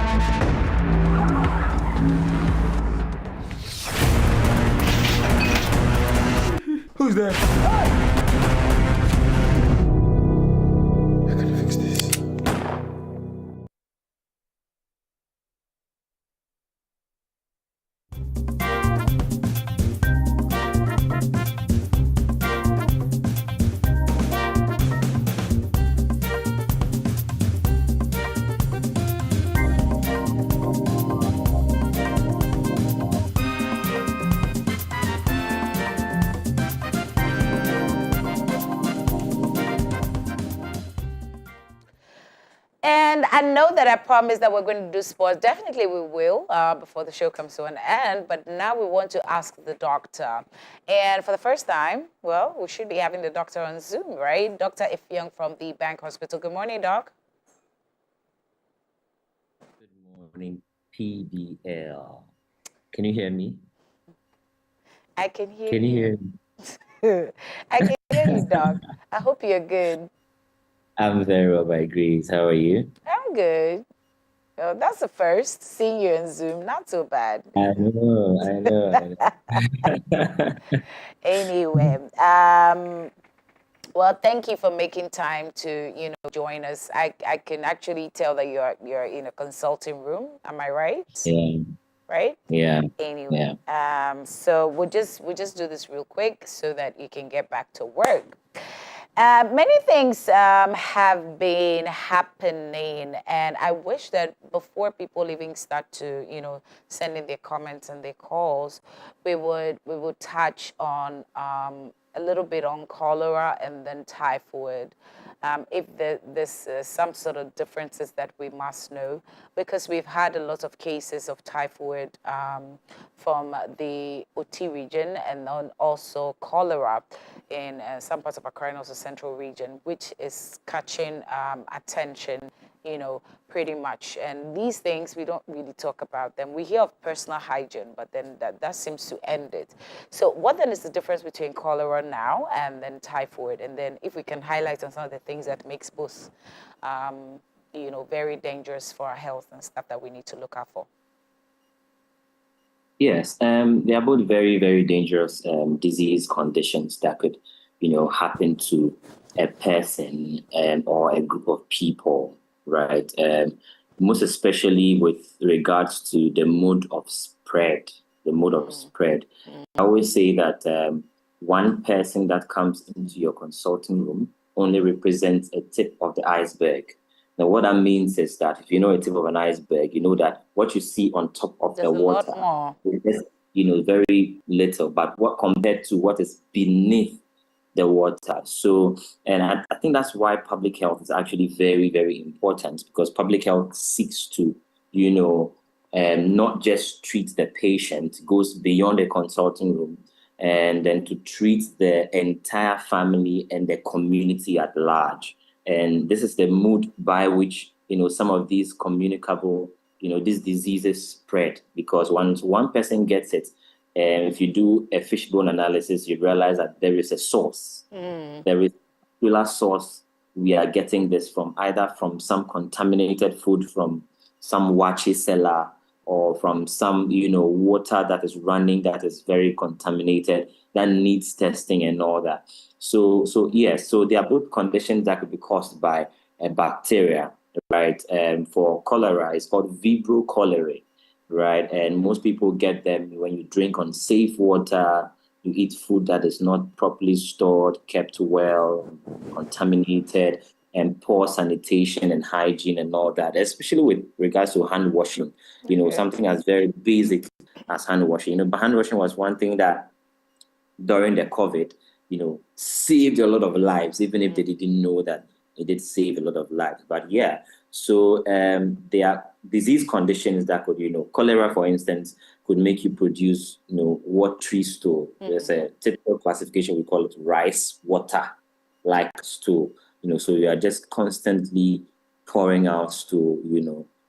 Who's there? I gotta fix this. And I know that I promised that we're going to do sports. Definitely we will before the show comes to an end. But now we want to ask the doctor. And for the first time, well, we should be having the doctor on Zoom, right? Dr. Ifyong from the Bank Hospital. Good morning, Doc. Good morning, PDL. Can you hear me? I can hear Can you hear me? I can hear you, Doc. I hope you're good. I'm very well, by grace. How are you? I'm good. Well, that's the first. Seeing you on Zoom, not so bad. I know. Anyway, well, thank you for making time to, join us. I can actually tell that you're in a consulting room. Am I right? Yeah. Right? Yeah. Anyway, so we'll just do this real quick so that you can get back to work. Many things have been happening, and I wish that before people even start to, send in their comments and their calls, we would touch on a little bit on cholera and then typhoid. If there's some sort of differences that we must know, because we've had a lot of cases of typhoid from the OT region, and then also cholera in some parts of Accra and also Central region, which is catching attention, pretty much. And these things, we don't really talk about them. We hear of personal hygiene, but then that seems to end it. So what then is the difference between cholera now and then typhoid? And then if we can highlight on some of the things that makes both, very dangerous for our health and stuff that we need to look out for. Yes, they are both very, very dangerous disease conditions that could, happen to a person or a group of people, right? Most especially with regards to the mode of spread. I always say that one person that comes into your consulting room only represents a tip of the iceberg. Now, what that means is that if you know a tip of an iceberg, you know that what you see on top of the water is just, very little, but what compared to what is beneath the water. So, and I think that's why public health is actually very, very important, because public health seeks to, not just treat the patient, goes beyond the consulting room, and then to treat the entire family and the community at large. And this is the mood by which, some of these communicable, these diseases spread, because once one person gets it, and if you do a fishbone analysis, you realize that there is a source. There is a particular source. We are getting this from either from some contaminated food from some wachi cellar, or from some, water that is running that is very contaminated, that needs testing and all that. So yes, so there are both conditions that could be caused by a bacteria, right? And for cholera, it's called Vibrio cholerae, right? And most people get them when you drink unsafe water, you eat food that is not properly stored, kept well, contaminated, and poor sanitation and hygiene and all that, especially with regards to hand washing, something as very basic as hand washing. But hand washing was one thing that during the COVID, saved a lot of lives, even if they didn't know that it did save a lot of lives. But yeah, so there are disease conditions that could, cholera, for instance, could make you produce, watery stool. There's a typical classification, we call it rice water like stool. So you are just constantly pouring out stool,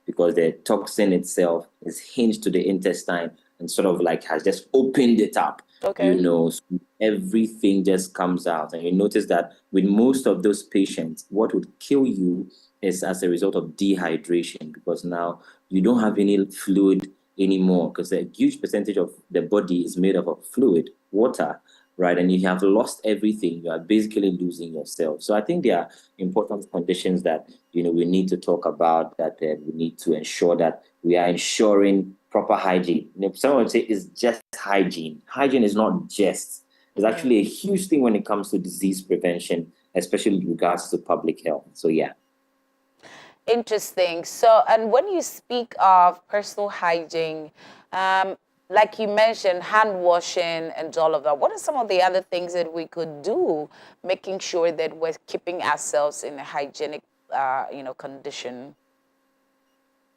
because the toxin itself is hinged to the intestine and sort of like has just opened it up. Okay. So everything just comes out. And you notice that with most of those patients, what would kill you is as a result of dehydration, because now you don't have any fluid anymore, because a huge percentage of the body is made up of fluid, water, right? And you have lost everything. You are basically losing yourself. So I think there are important conditions that, we need to talk about, that we need to ensure that we are ensuring proper hygiene. Someone would say it's just hygiene. Hygiene is not just. It's actually a huge thing when it comes to disease prevention, especially with regards to public health. So yeah. Interesting. So, and when you speak of personal hygiene, like you mentioned, hand washing and all of that, what are some of the other things that we could do, making sure that we're keeping ourselves in a hygienic, condition?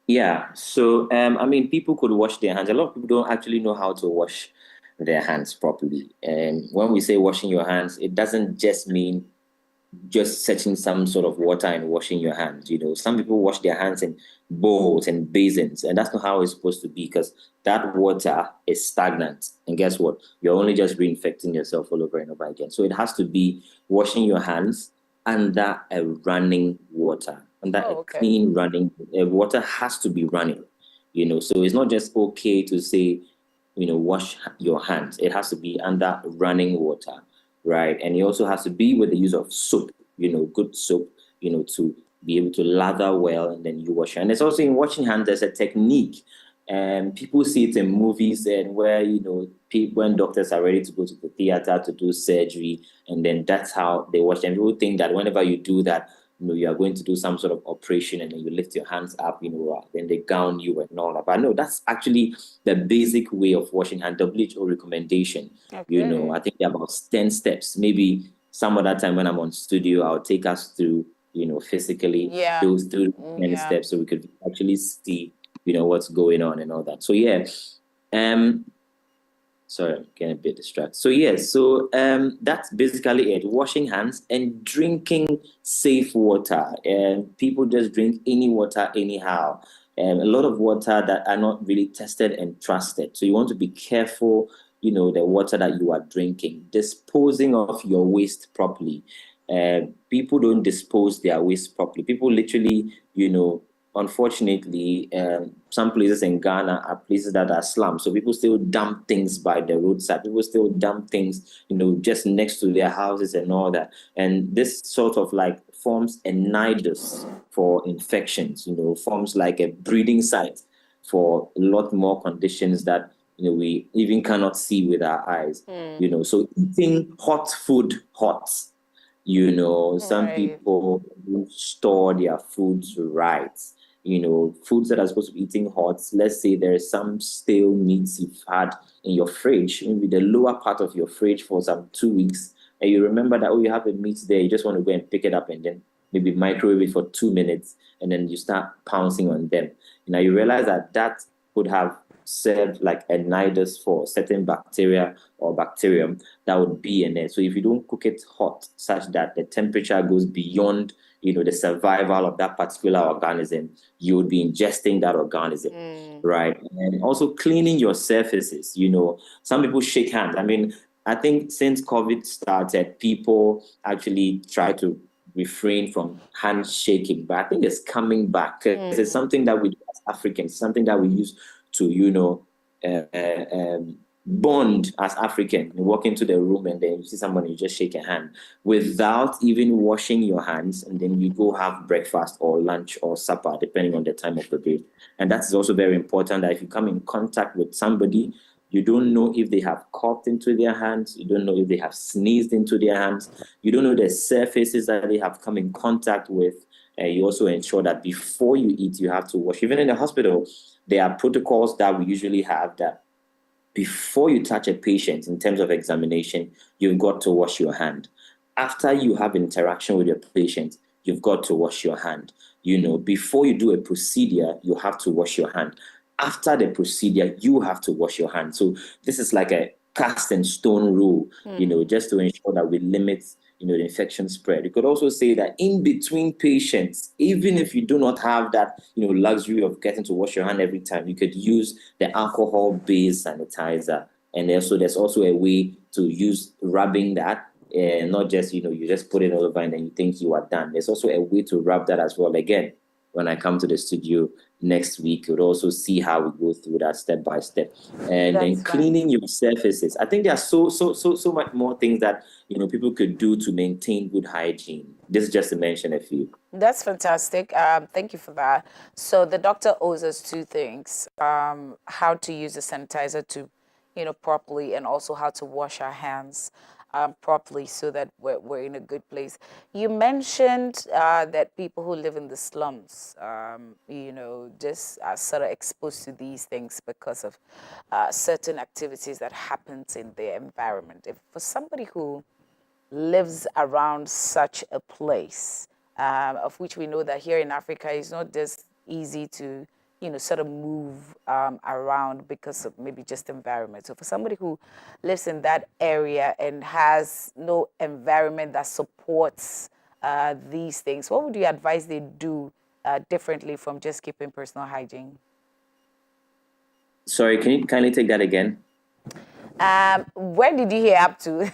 Yeah. So, people could wash their hands. A lot of people don't actually know how to wash their hands properly. And when we say washing your hands, it doesn't just mean just setting some sort of water and washing your hands. Some people wash their hands in bowls and basins, and that's not how it's supposed to be, because that water is stagnant. And guess what? You're only just reinfecting yourself all over and over again. So it has to be washing your hands under a running water, under a clean running water has to be running. So it's not just okay to say, wash your hands. It has to be under running water. Right. And it also has to be with the use of soap, good soap, to be able to lather well, and then you wash. And it's also in washing hands, there's a technique. And people see it in movies, and where, when doctors are ready to go to the theater to do surgery, and then that's how they wash. And people think that whenever you do that, you are going to do some sort of operation, and then you lift your hands up, then they gown you and all that. But no, that's actually the basic way of washing hands. WHO recommendation. Okay. I think there are about 10 steps. Maybe some other time when I'm on studio, I'll take us through, physically those through 10 steps, so we could actually see, what's going on and all that. So yeah. Sorry, I'm getting a bit distracted. So that's basically it. Washing hands and drinking safe water. People just drink any water anyhow. A lot of water that are not really tested and trusted. So you want to be careful, the water that you are drinking. Disposing of your waste properly. People don't dispose their waste properly. People literally, unfortunately, some places in Ghana are places that are slums. So people still dump things by the roadside. People still dump things, just next to their houses and all that. And this sort of forms a nidus for infections, forms like a breeding site for a lot more conditions that, we even cannot see with our eyes. So eating hot food hot. Some people store their foods right. Foods that are supposed to be eating hot. Let's say there is some stale meats you've had in your fridge, maybe the lower part of your fridge for some 2 weeks, and you remember that, you have a meat there, you just want to go and pick it up and then maybe microwave it for 2 minutes, and then you start pouncing on them. Now you realize that could have served like a nidus for certain bacteria or bacterium that would be in it. So if you don't cook it hot such that the temperature goes beyond, the survival of that particular organism, you would be ingesting that organism, right? And also cleaning your surfaces. Some people shake hands. I think since COVID started, people actually try to refrain from handshaking, but I think it's coming back. It's something that we do as Africans, something that we use to, bond as African. You walk into the room and then you see someone, you just shake a hand without even washing your hands, and then you go have breakfast or lunch or supper, depending on the time of the day. And that is also very important, that if you come in contact with somebody, you don't know if they have coughed into their hands, you don't know if they have sneezed into their hands, you don't know the surfaces that they have come in contact with. You also ensure that before you eat, you have to wash. Even in the hospital, there are protocols that we usually have that before you touch a patient in terms of examination, you've got to wash your hand. After you have interaction with your patient, you've got to wash your hand. Before you do a procedure, you have to wash your hand. After the procedure, you have to wash your hand. So this is like a cast and stone rule, just to ensure that we limit the infection spread. You could also say that in between patients, even if you do not have that, luxury of getting to wash your hand every time, you could use the alcohol-based sanitizer And there's also a way to use rubbing that, and not just, you just put it all over and then you think you are done. There's also a way to rub that as well. Again, when I come to the studio next week, you'll also see how we go through that step by step. And then cleaning your surfaces. I think there are so much more things that people could do to maintain good hygiene. This is just to mention a few. That's fantastic. Thank you for that. So the doctor owes us two things: how to use the sanitizer to, properly, and also how to wash our hands properly, so that we're in a good place. You mentioned that people who live in the slums, just are sort of exposed to these things because of certain activities that happens in their environment. If for somebody who lives around such a place, of which we know that here in Africa it's not just easy to sort of move around because of maybe just environment. So for somebody who lives in that area and has no environment that supports these things, what would you advise they do differently from just keeping personal hygiene? Sorry, can you kindly take that again? Where did you hear up to?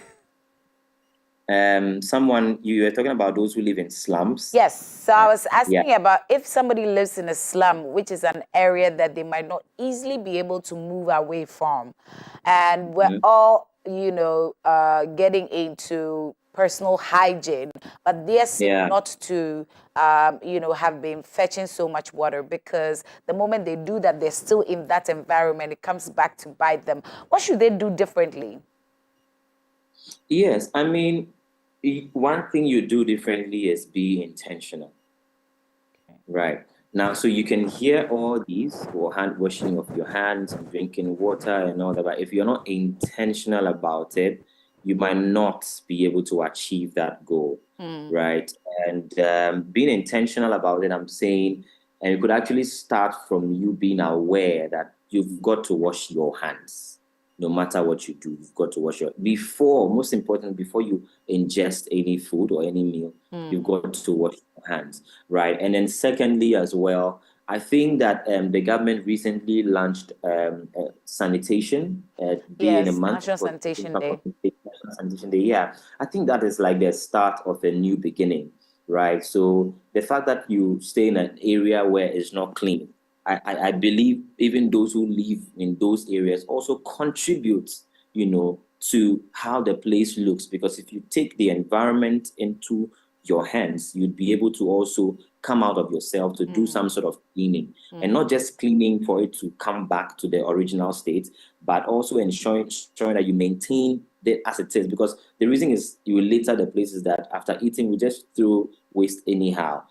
Someone, you were talking about those who live in slums. Yes, so I was asking about if somebody lives in a slum, which is an area that they might not easily be able to move away from, and we're all, getting into personal hygiene, but they're still not to, have been fetching so much water, because the moment they do that, they're still in that environment. It comes back to bite them. What should they do differently? Yes, I mean, one thing you do differently is be intentional. Right. Now, so you can hear all these, or hand washing of your hands, drinking water and all that, but if you're not intentional about it, you might not be able to achieve that goal. Right. And being intentional about it, I'm saying, and it could actually start from you being aware that you've got to wash your hands. No matter what you do, you've got to wash most importantly, before you ingest any food or any meal, you've got to wash your hands, right? And then secondly as well, I think that the government recently launched sanitation day in a month. National Sanitation Day. National Sanitation Day, yeah. I think that is like the start of a new beginning, right? So the fact that you stay in an area where it's not clean, I believe even those who live in those areas also contribute, to how the place looks. Because if you take the environment into your hands, you'd be able to also come out of yourself to do some sort of cleaning. And not just cleaning for it to come back to the original state, but also ensuring that you maintain it as it is. Because the reason is you will litter the places that after eating, we just throw waste anyhow.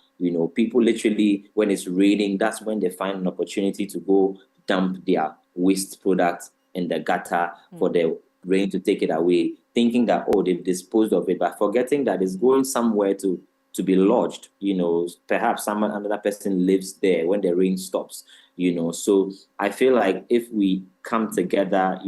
People literally, when it's raining, that's when they find an opportunity to go dump their waste products in the gutter for the rain to take it away, thinking that, they've disposed of it, but forgetting that it's going somewhere to be lodged. Perhaps another person lives there when the rain stops. So I feel like if we come together,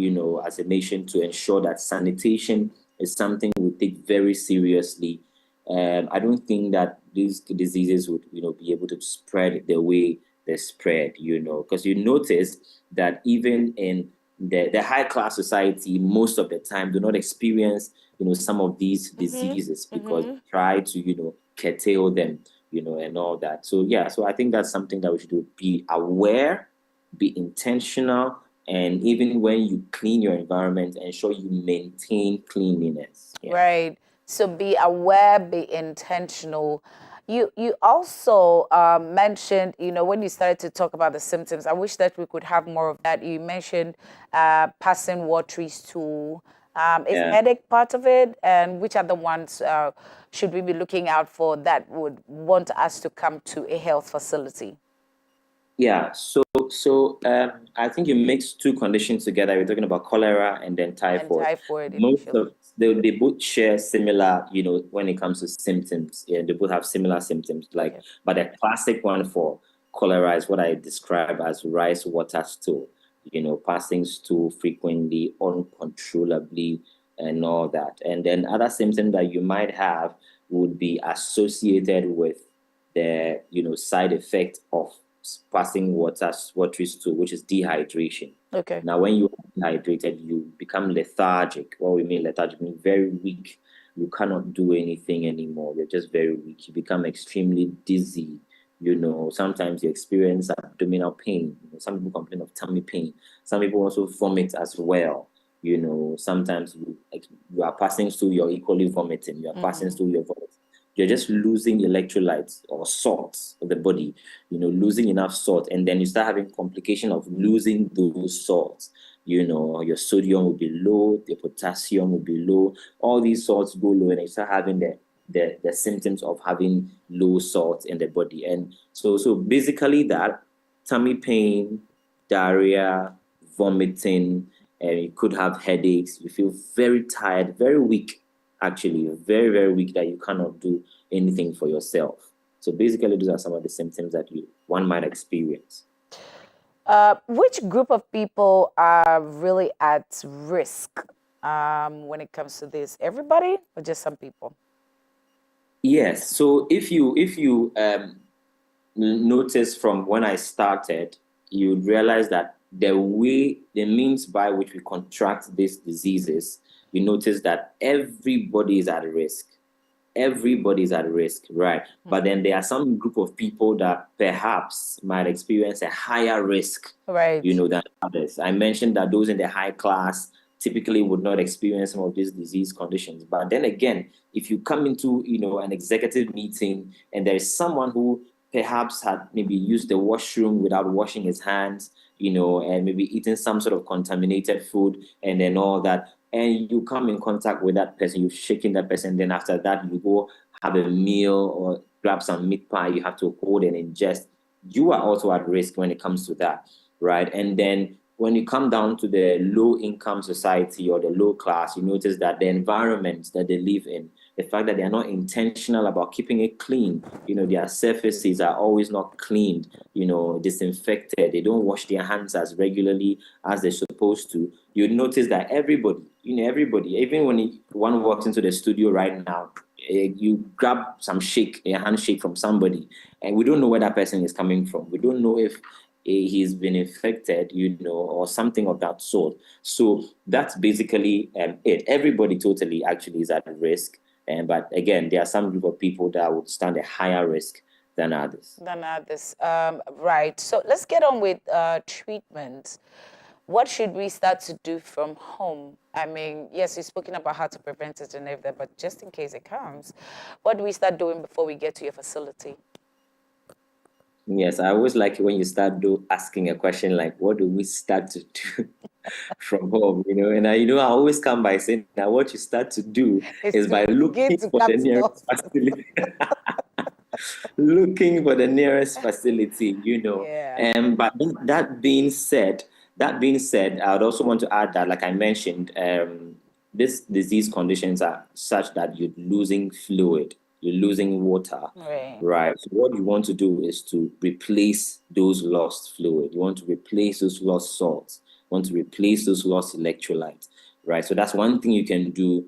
as a nation to ensure that sanitation is something we take very seriously, I don't think that these diseases would, be able to spread the way they spread, because you notice that even in the high class society, most of the time do not experience, some of these diseases because they try to, curtail them, and all that. So yeah, so I think that's something that we should do: be aware, be intentional, and even when you clean your environment, ensure you maintain cleanliness. Yeah. Right. So be aware, be intentional. You also mentioned, when you started to talk about the symptoms, I wish that we could have more of that. You mentioned passing Watery's tool. Is headache part of it? And which other ones should we be looking out for that would want us to come to a health facility? Yeah, so I think you mix two conditions together. We're talking about cholera and then typhoid. They both share similar, when it comes to symptoms. Yeah, they both have similar symptoms. But the classic one for cholera is what I describe as rice water stool. Passing stool frequently, uncontrollably, and all that. And then other symptoms that you might have would be associated with the, side effect of passing watery stool, which is dehydration. Okay. Now, when you are dehydrated, you become lethargic. What we mean lethargic means very weak. You cannot do anything anymore. You're just very weak. You become extremely dizzy. Sometimes you experience abdominal pain. Some people complain of tummy pain. Some people also vomit as well. Sometimes you are passing through, you're equally vomiting. You are passing through, your vomit. You're just losing electrolytes or salts of the body, losing enough salt. And then you start having complication of losing those salts. Your sodium will be low, the potassium will be low. All these salts go low and you start having the symptoms of having low salt in the body. And so basically that tummy pain, diarrhea, vomiting, and you could have headaches. You feel very tired, very weak, actually, very, very weak, that you cannot do anything for yourself. So basically, those are some of the symptoms that one might experience. Which group of people are really at risk when it comes to this? Everybody or just some people? Yes. So if you notice from when I started, you realize that the means by which we contract these diseases, you notice that everybody is at risk. Everybody is at risk, right? But then there are some group of people that perhaps might experience a higher risk, right? Than others. I mentioned that those in the high class typically would not experience some of these disease conditions. But then again, if you come into, an executive meeting and there is someone who perhaps had maybe used the washroom without washing his hands, and maybe eating some sort of contaminated food and then all that, and you come in contact with that person, you've shaken that person, then after that you go have a meal or grab some meat pie you have to hold and ingest, you are also at risk when it comes to that, right? And then when you come down to the low-income society or the low class, you notice that the environment that they live in, the fact that they are not intentional about keeping it clean, their surfaces are always not cleaned, disinfected, they don't wash their hands as regularly as they're supposed to, you notice that everybody, even when one walks into the studio right now, you grab a handshake from somebody, and we don't know where that person is coming from. We don't know if he's been infected, or something of that sort. So that's basically it. Everybody totally actually is at risk. But again, there are some group of people that would stand a higher risk than others. Right. So let's get on with treatment. What should we start to do from home? I mean, yes, you've spoken about how to prevent it and everything, but just in case it comes, what do we start doing before we get to your facility? Yes, I always like it when you start asking a question like, what do we start to do from home? And I always come by saying that what you start to do is by looking for the nearest facility. Looking for the nearest facility, Yeah. But that being said, I would also want to add that, like I mentioned, these disease conditions are such that you're losing fluid, you're losing water, right? So what you want to do is to replace those lost fluid. You want to replace those lost salts. You want to replace those lost electrolytes, right? So that's one thing you can do,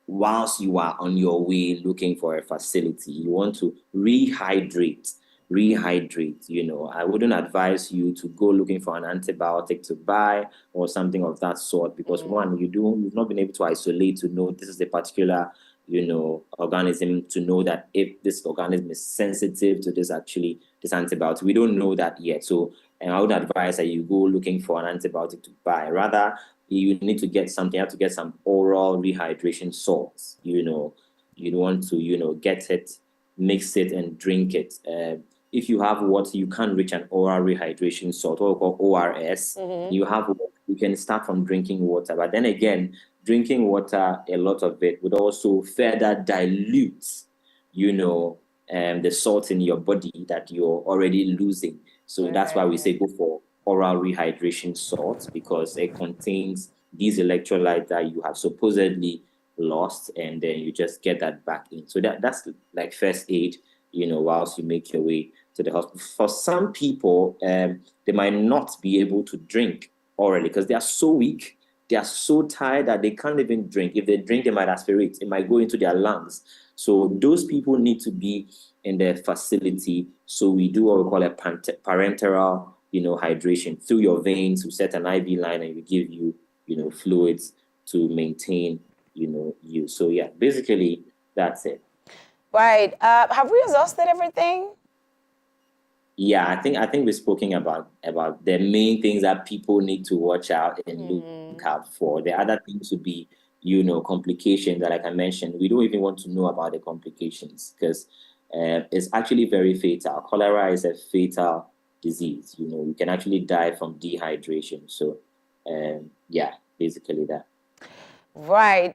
whilst you are on your way looking for a facility. You want to rehydrate. I wouldn't advise you to go looking for an antibiotic to buy or something of that sort, because one, you've not been able to isolate to know this is a particular organism, to know that if this organism is sensitive to this antibiotic. We don't know that yet. So, and I would advise that you go looking for an antibiotic to buy. Rather, you need to get something. You have to get some oral rehydration salts. You want to, get it, mix it, and drink it. If you have water, you can't reach an oral rehydration salt, what we call ORS. You can start from drinking water. But then again, drinking water, a lot of it would also further dilute, the salt in your body that you're already losing. So that's why we say go for oral rehydration salts, because it contains these electrolytes that you have supposedly lost, and then you just get that back in. So that's like first aid, whilst you make your way to the hospital. For some people, they might not be able to drink orally because they are so weak, they are so tired that they can't even drink. If they drink, they might aspirate. It might go into their lungs. So those people need to be in the facility. So we do what we call a parenteral, hydration through your veins. We set an IV line and we give you, fluids to maintain, you. So yeah, basically that's it. Right. Have we exhausted everything? Yeah, I think we're speaking about the main things that people need to watch out and look out for. The other things would be, complications that, like I mentioned, we don't even want to know about the complications because it's actually very fatal. Cholera is a fatal disease. You can actually die from dehydration. So, yeah, basically that. Right.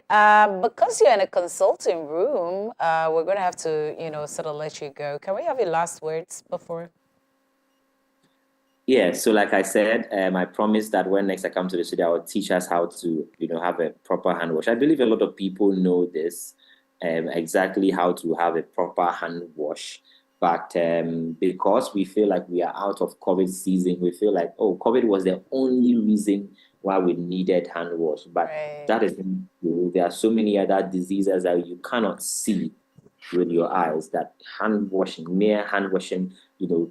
Because you're in a consulting room, we're going to have to, sort of let you go. Can we have your last words before? Yeah, so like I said, I promised that when next I come to the studio, I will teach us how to, have a proper hand wash. I believe a lot of people know this, exactly how to have a proper hand wash. But because we feel like we are out of COVID season, we feel like, COVID was the only reason why we needed hand wash. But that isn't true. There are so many other diseases that you cannot see with your eyes that mere hand washing,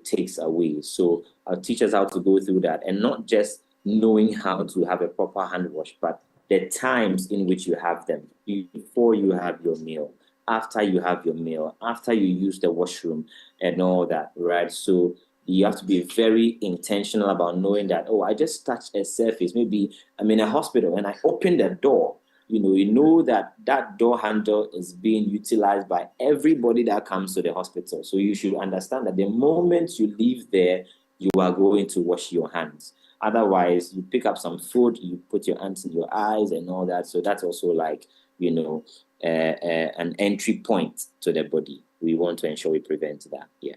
takes away. So I'll teach us how to go through that, and not just knowing how to have a proper hand wash, but the times in which you have them: before you have your meal, after you have your meal, after you use the washroom, and all that, right? So you have to be very intentional about knowing that, I just touched a surface. Maybe I'm in a hospital and I open the door. You know that door handle is being utilized by everybody that comes to the hospital. So you should understand that the moment you leave there, you are going to wash your hands. Otherwise, you pick up some food, you put your hands in your eyes and all that. So that's also like, an entry point to the body. We want to ensure we prevent that. Yeah.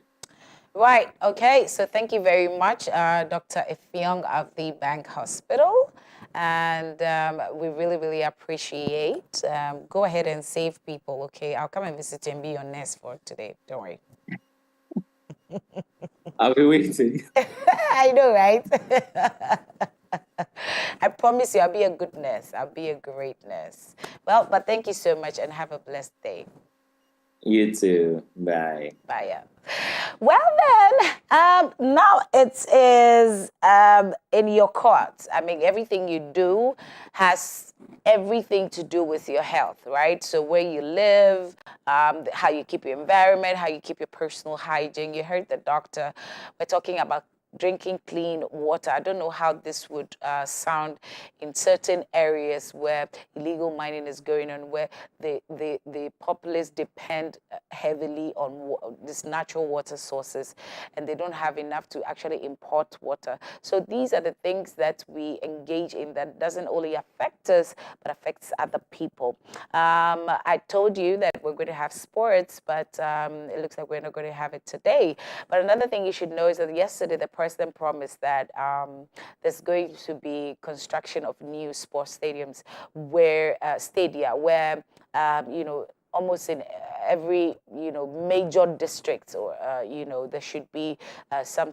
Right. Okay. So thank you very much, Dr. Ifeong of the Bank Hospital. And we really, really appreciate. Go ahead and save people, okay? I'll come and visit you and be your nurse for today. Don't worry. I'll be waiting. I know, right? I promise you I'll be a good nurse. I'll be a great nurse. Well, but thank you so much and have a blessed day. You too. Bye. Bye. Yeah. Well then, now it is in your court. I mean, everything you do has everything to do with your health, right? So where you live, how you keep your environment, how you keep your personal hygiene. You heard the doctor. We're talking about drinking clean water. I don't know how this would sound in certain areas where illegal mining is going on, where the populace depend heavily on these natural water sources, and they don't have enough to actually import water. So these are the things that we engage in that doesn't only affect us, but affects other people. I told you that we're going to have sports, but it looks like we're not going to have it today. But another thing you should know is that yesterday the president promised that there's going to be construction of new sports stadiums where almost in every major district, or there should be some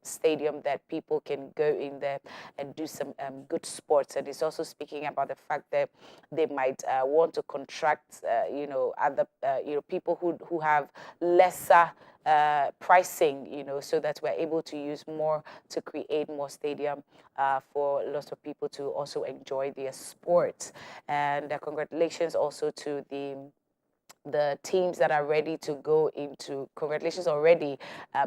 stadium that people can go in there and do some good sports. And it's also speaking about the fact that they might want to contract other people who have lesser pricing, so that we're able to use more to create more stadium for lots of people to also enjoy their sports. And congratulations also to the teams that are ready to go into, congratulations already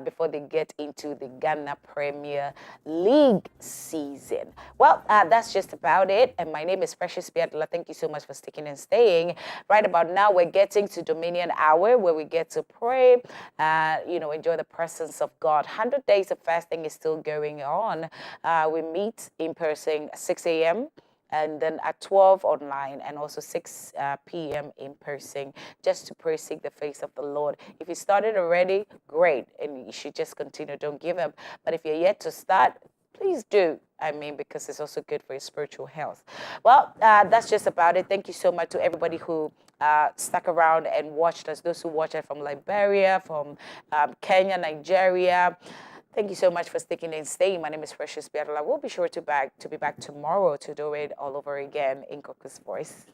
before they get into the Ghana Premier League season. Well, that's just about it. And my name is Precious Biadla. Thank you so much for sticking and staying. Right about now, we're getting to Dominion Hour, where we get to pray, enjoy the presence of God. 100 days of fasting is still going on. We meet in person at 6 a.m. and then at 12 online, and also 6 p.m. in person, just to pray, seek the face of the Lord. If you started already, great, and you should just continue. Don't give up. But if you're yet to start, please do. Because it's also good for your spiritual health. Well, that's just about it. Thank you so much to everybody who stuck around and watched us, those who watched it from Liberia, from Kenya, Nigeria. Thank you so much for sticking and staying. My name is Precious Biadla. We'll be sure to be back tomorrow to do it all over again in Coco's voice.